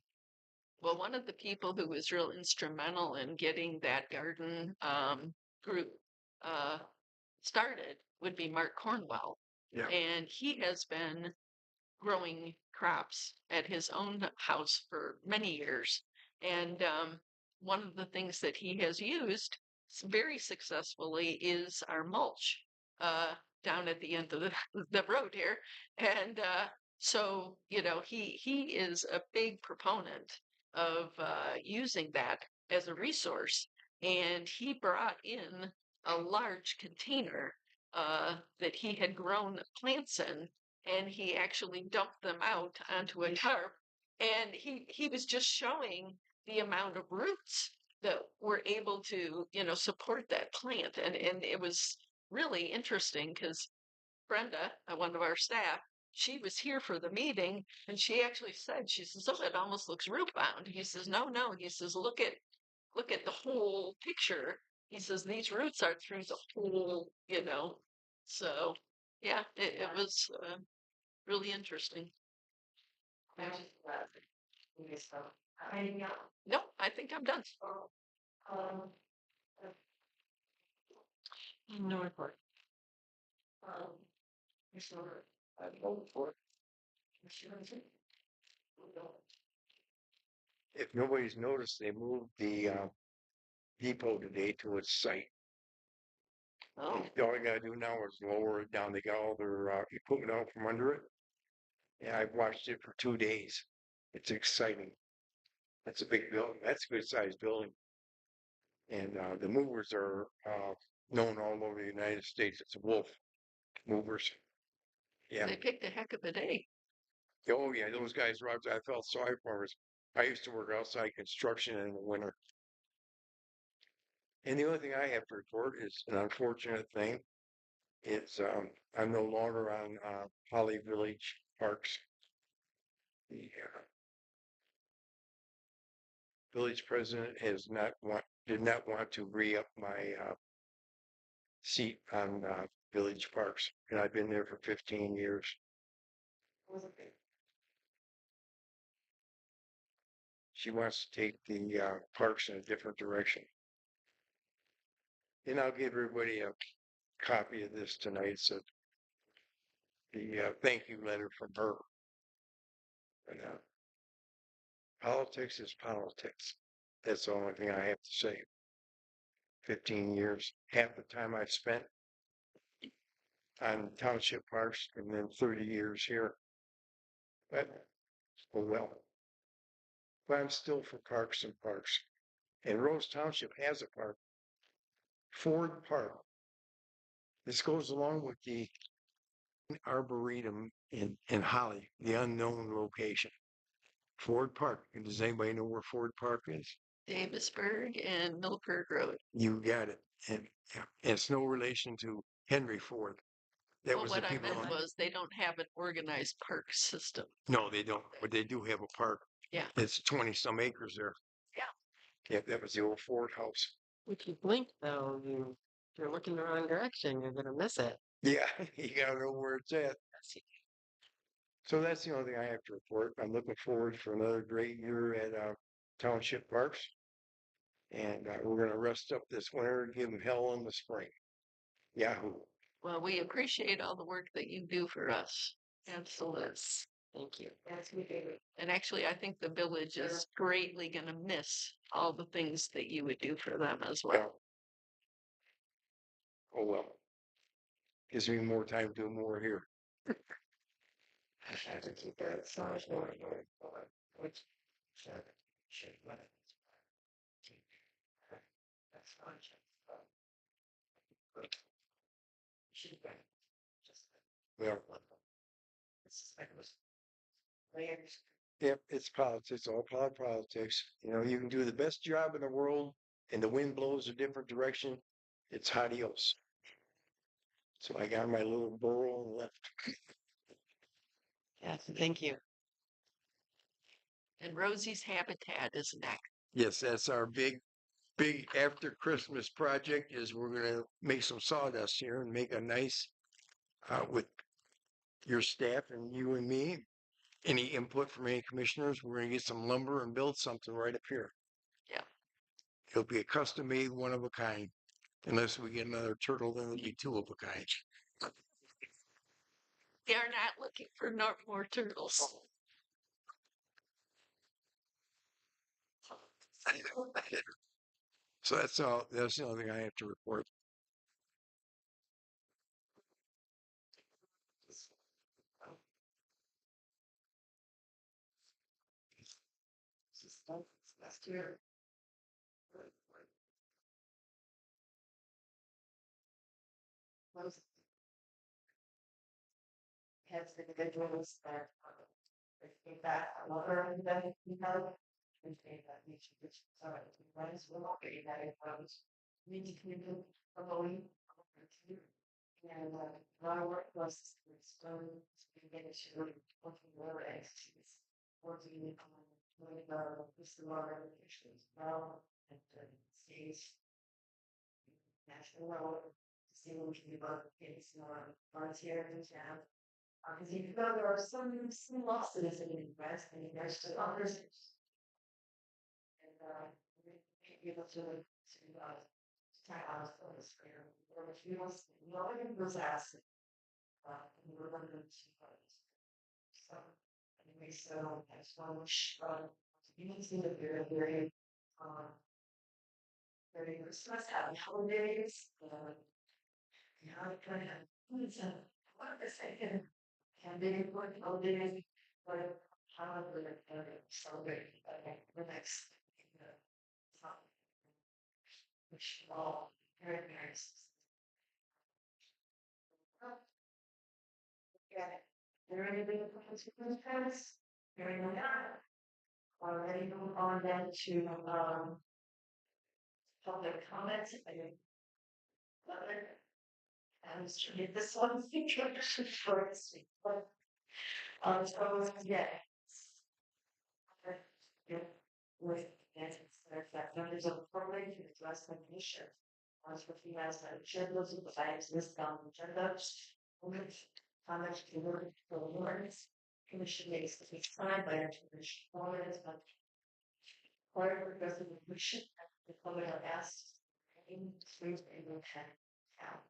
well, one of the people who was real instrumental in getting that garden group uh, started would be Mark Cornwell. Yeah. And he has been growing crops at his own house for many years. And one of the things that he has used very successfully is our mulch down at the end of the road here. And so, he is a big proponent of using that as a resource. And he brought in a large container that he had grown plants in, and he actually dumped them out onto a tarp, and he was just showing the amount of roots that were able to support that plant, and it was really interesting because Brenda, one of our staff, she was here for the meeting, and she actually said, she says, "Oh, it almost looks root bound." He says, "No." He says, look at the whole picture." He says, "These roots are through the whole." So yeah, it was really interesting. No, I think I'm done. No report. If nobody's noticed, they moved the depot today to its site. Oh, All you gotta do now is lower it down. They got all their equipment out from under it. Yeah, I've watched it for 2 days. It's exciting. That's a big building. That's a good sized building. And the movers are known all over the United States. It's Wolf Movers. Yeah. they picked a heck of a day. Oh yeah, those guys rocked. I felt sorry for us. I used to work outside construction in the winter. And the only thing I have to report is an unfortunate thing. It's I'm no longer on Holly Village Parks. The village president did not want to re-up my seat on Village Parks, and I've been there for 15 years. She wants to take the parks in a different direction. And I'll give everybody a copy of this tonight. It's the thank you letter from her. And, politics is politics. That's the only thing I have to say. 15 years, half the time I've spent on township parks, and then 30 years here. But, oh well. But I'm still for parks and parks. And Rose Township has a park, Ford Park. This goes along with the Arboretum in Holly, the unknown location. Ford Park. Does anybody know where Ford Park is? Davisburg and Milford Road. You got it. And yeah, and it's no relation to Henry Ford. That Well, was what the I people meant on. was they don't have an organized park system. No, they don't. But they do have a park. Yeah. It's 20 some acres there. Yeah. Yeah, that was the old Ford house. If you blink though, you're looking the wrong direction, you're gonna miss it. Yeah, you gotta know where it's at. So that's the only thing I have to report. I'm looking forward for another great year at Township Parks. And we're going to rest up this winter and give them hell in the spring. Yahoo. Well, we appreciate all the work that you do for us. Absolutely. Thank you. And actually, I think the village is greatly going to miss all the things that you would do for them as well. Oh well. Gives me more time to do more here. I have to keep that so much more which should let it. That's fine. Should be just Well, it's like it was layers. yep, it's politics, all politics. You know, you can do the best job in the world and the wind blows a different direction. It's adios. So I got my little burrow and left. Yes, thank you. And Rosie's Habitat is next. Yes, that's our big after Christmas project is we're gonna make some sawdust here and make a nice with your staff and you and me. Any input from any commissioners, we're gonna get some lumber and build something right up here. Yeah. It'll be a custom made one of a kind. Unless we get another turtle, then it'll be two of a kind. They are not looking for more turtles. So that's all. That's the only thing I have to report. Last year. Most heads individuals that they think that another that we have and think that we should which sorry runs will not be that it was we need to do a voting and a lot of work was done to get it to working with other entities working with this a lot of issues now and states national level to see what we can do about getting some volunteers in town. Because even though there are some losses in the West, I mean, there's still others. And be able to tie out for this career. Or if you don't, no one was asked, and we're going to so, anyway, so that's one which, you can see that they're very, very Christmas, happy holidays, yeah, kind of, what is I say? Can they put holidays, but how would it celebrate the next time, which all very nice. Yeah, there anything plans for those parents? Very nice. Already move on then to public comments. I didn't love it. And to read this one feature for this week. So yeah. With that members of the public to address the commission. As for females that agendas of the items listed on the agenda, comments to work for the warrants. Commission makes the time by commission comments, but prior to addressing the commission, the public are asked in 3 and 10 count.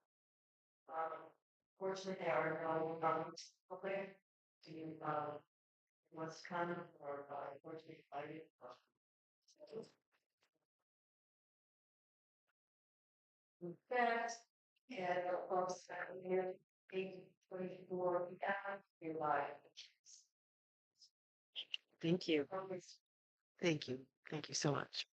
Fortunately, there are no public to what's common or unfortunately fighting. In fact, and of course, we have 8:24 p.m. You're live. Thank you. Thank you. Thank you so much.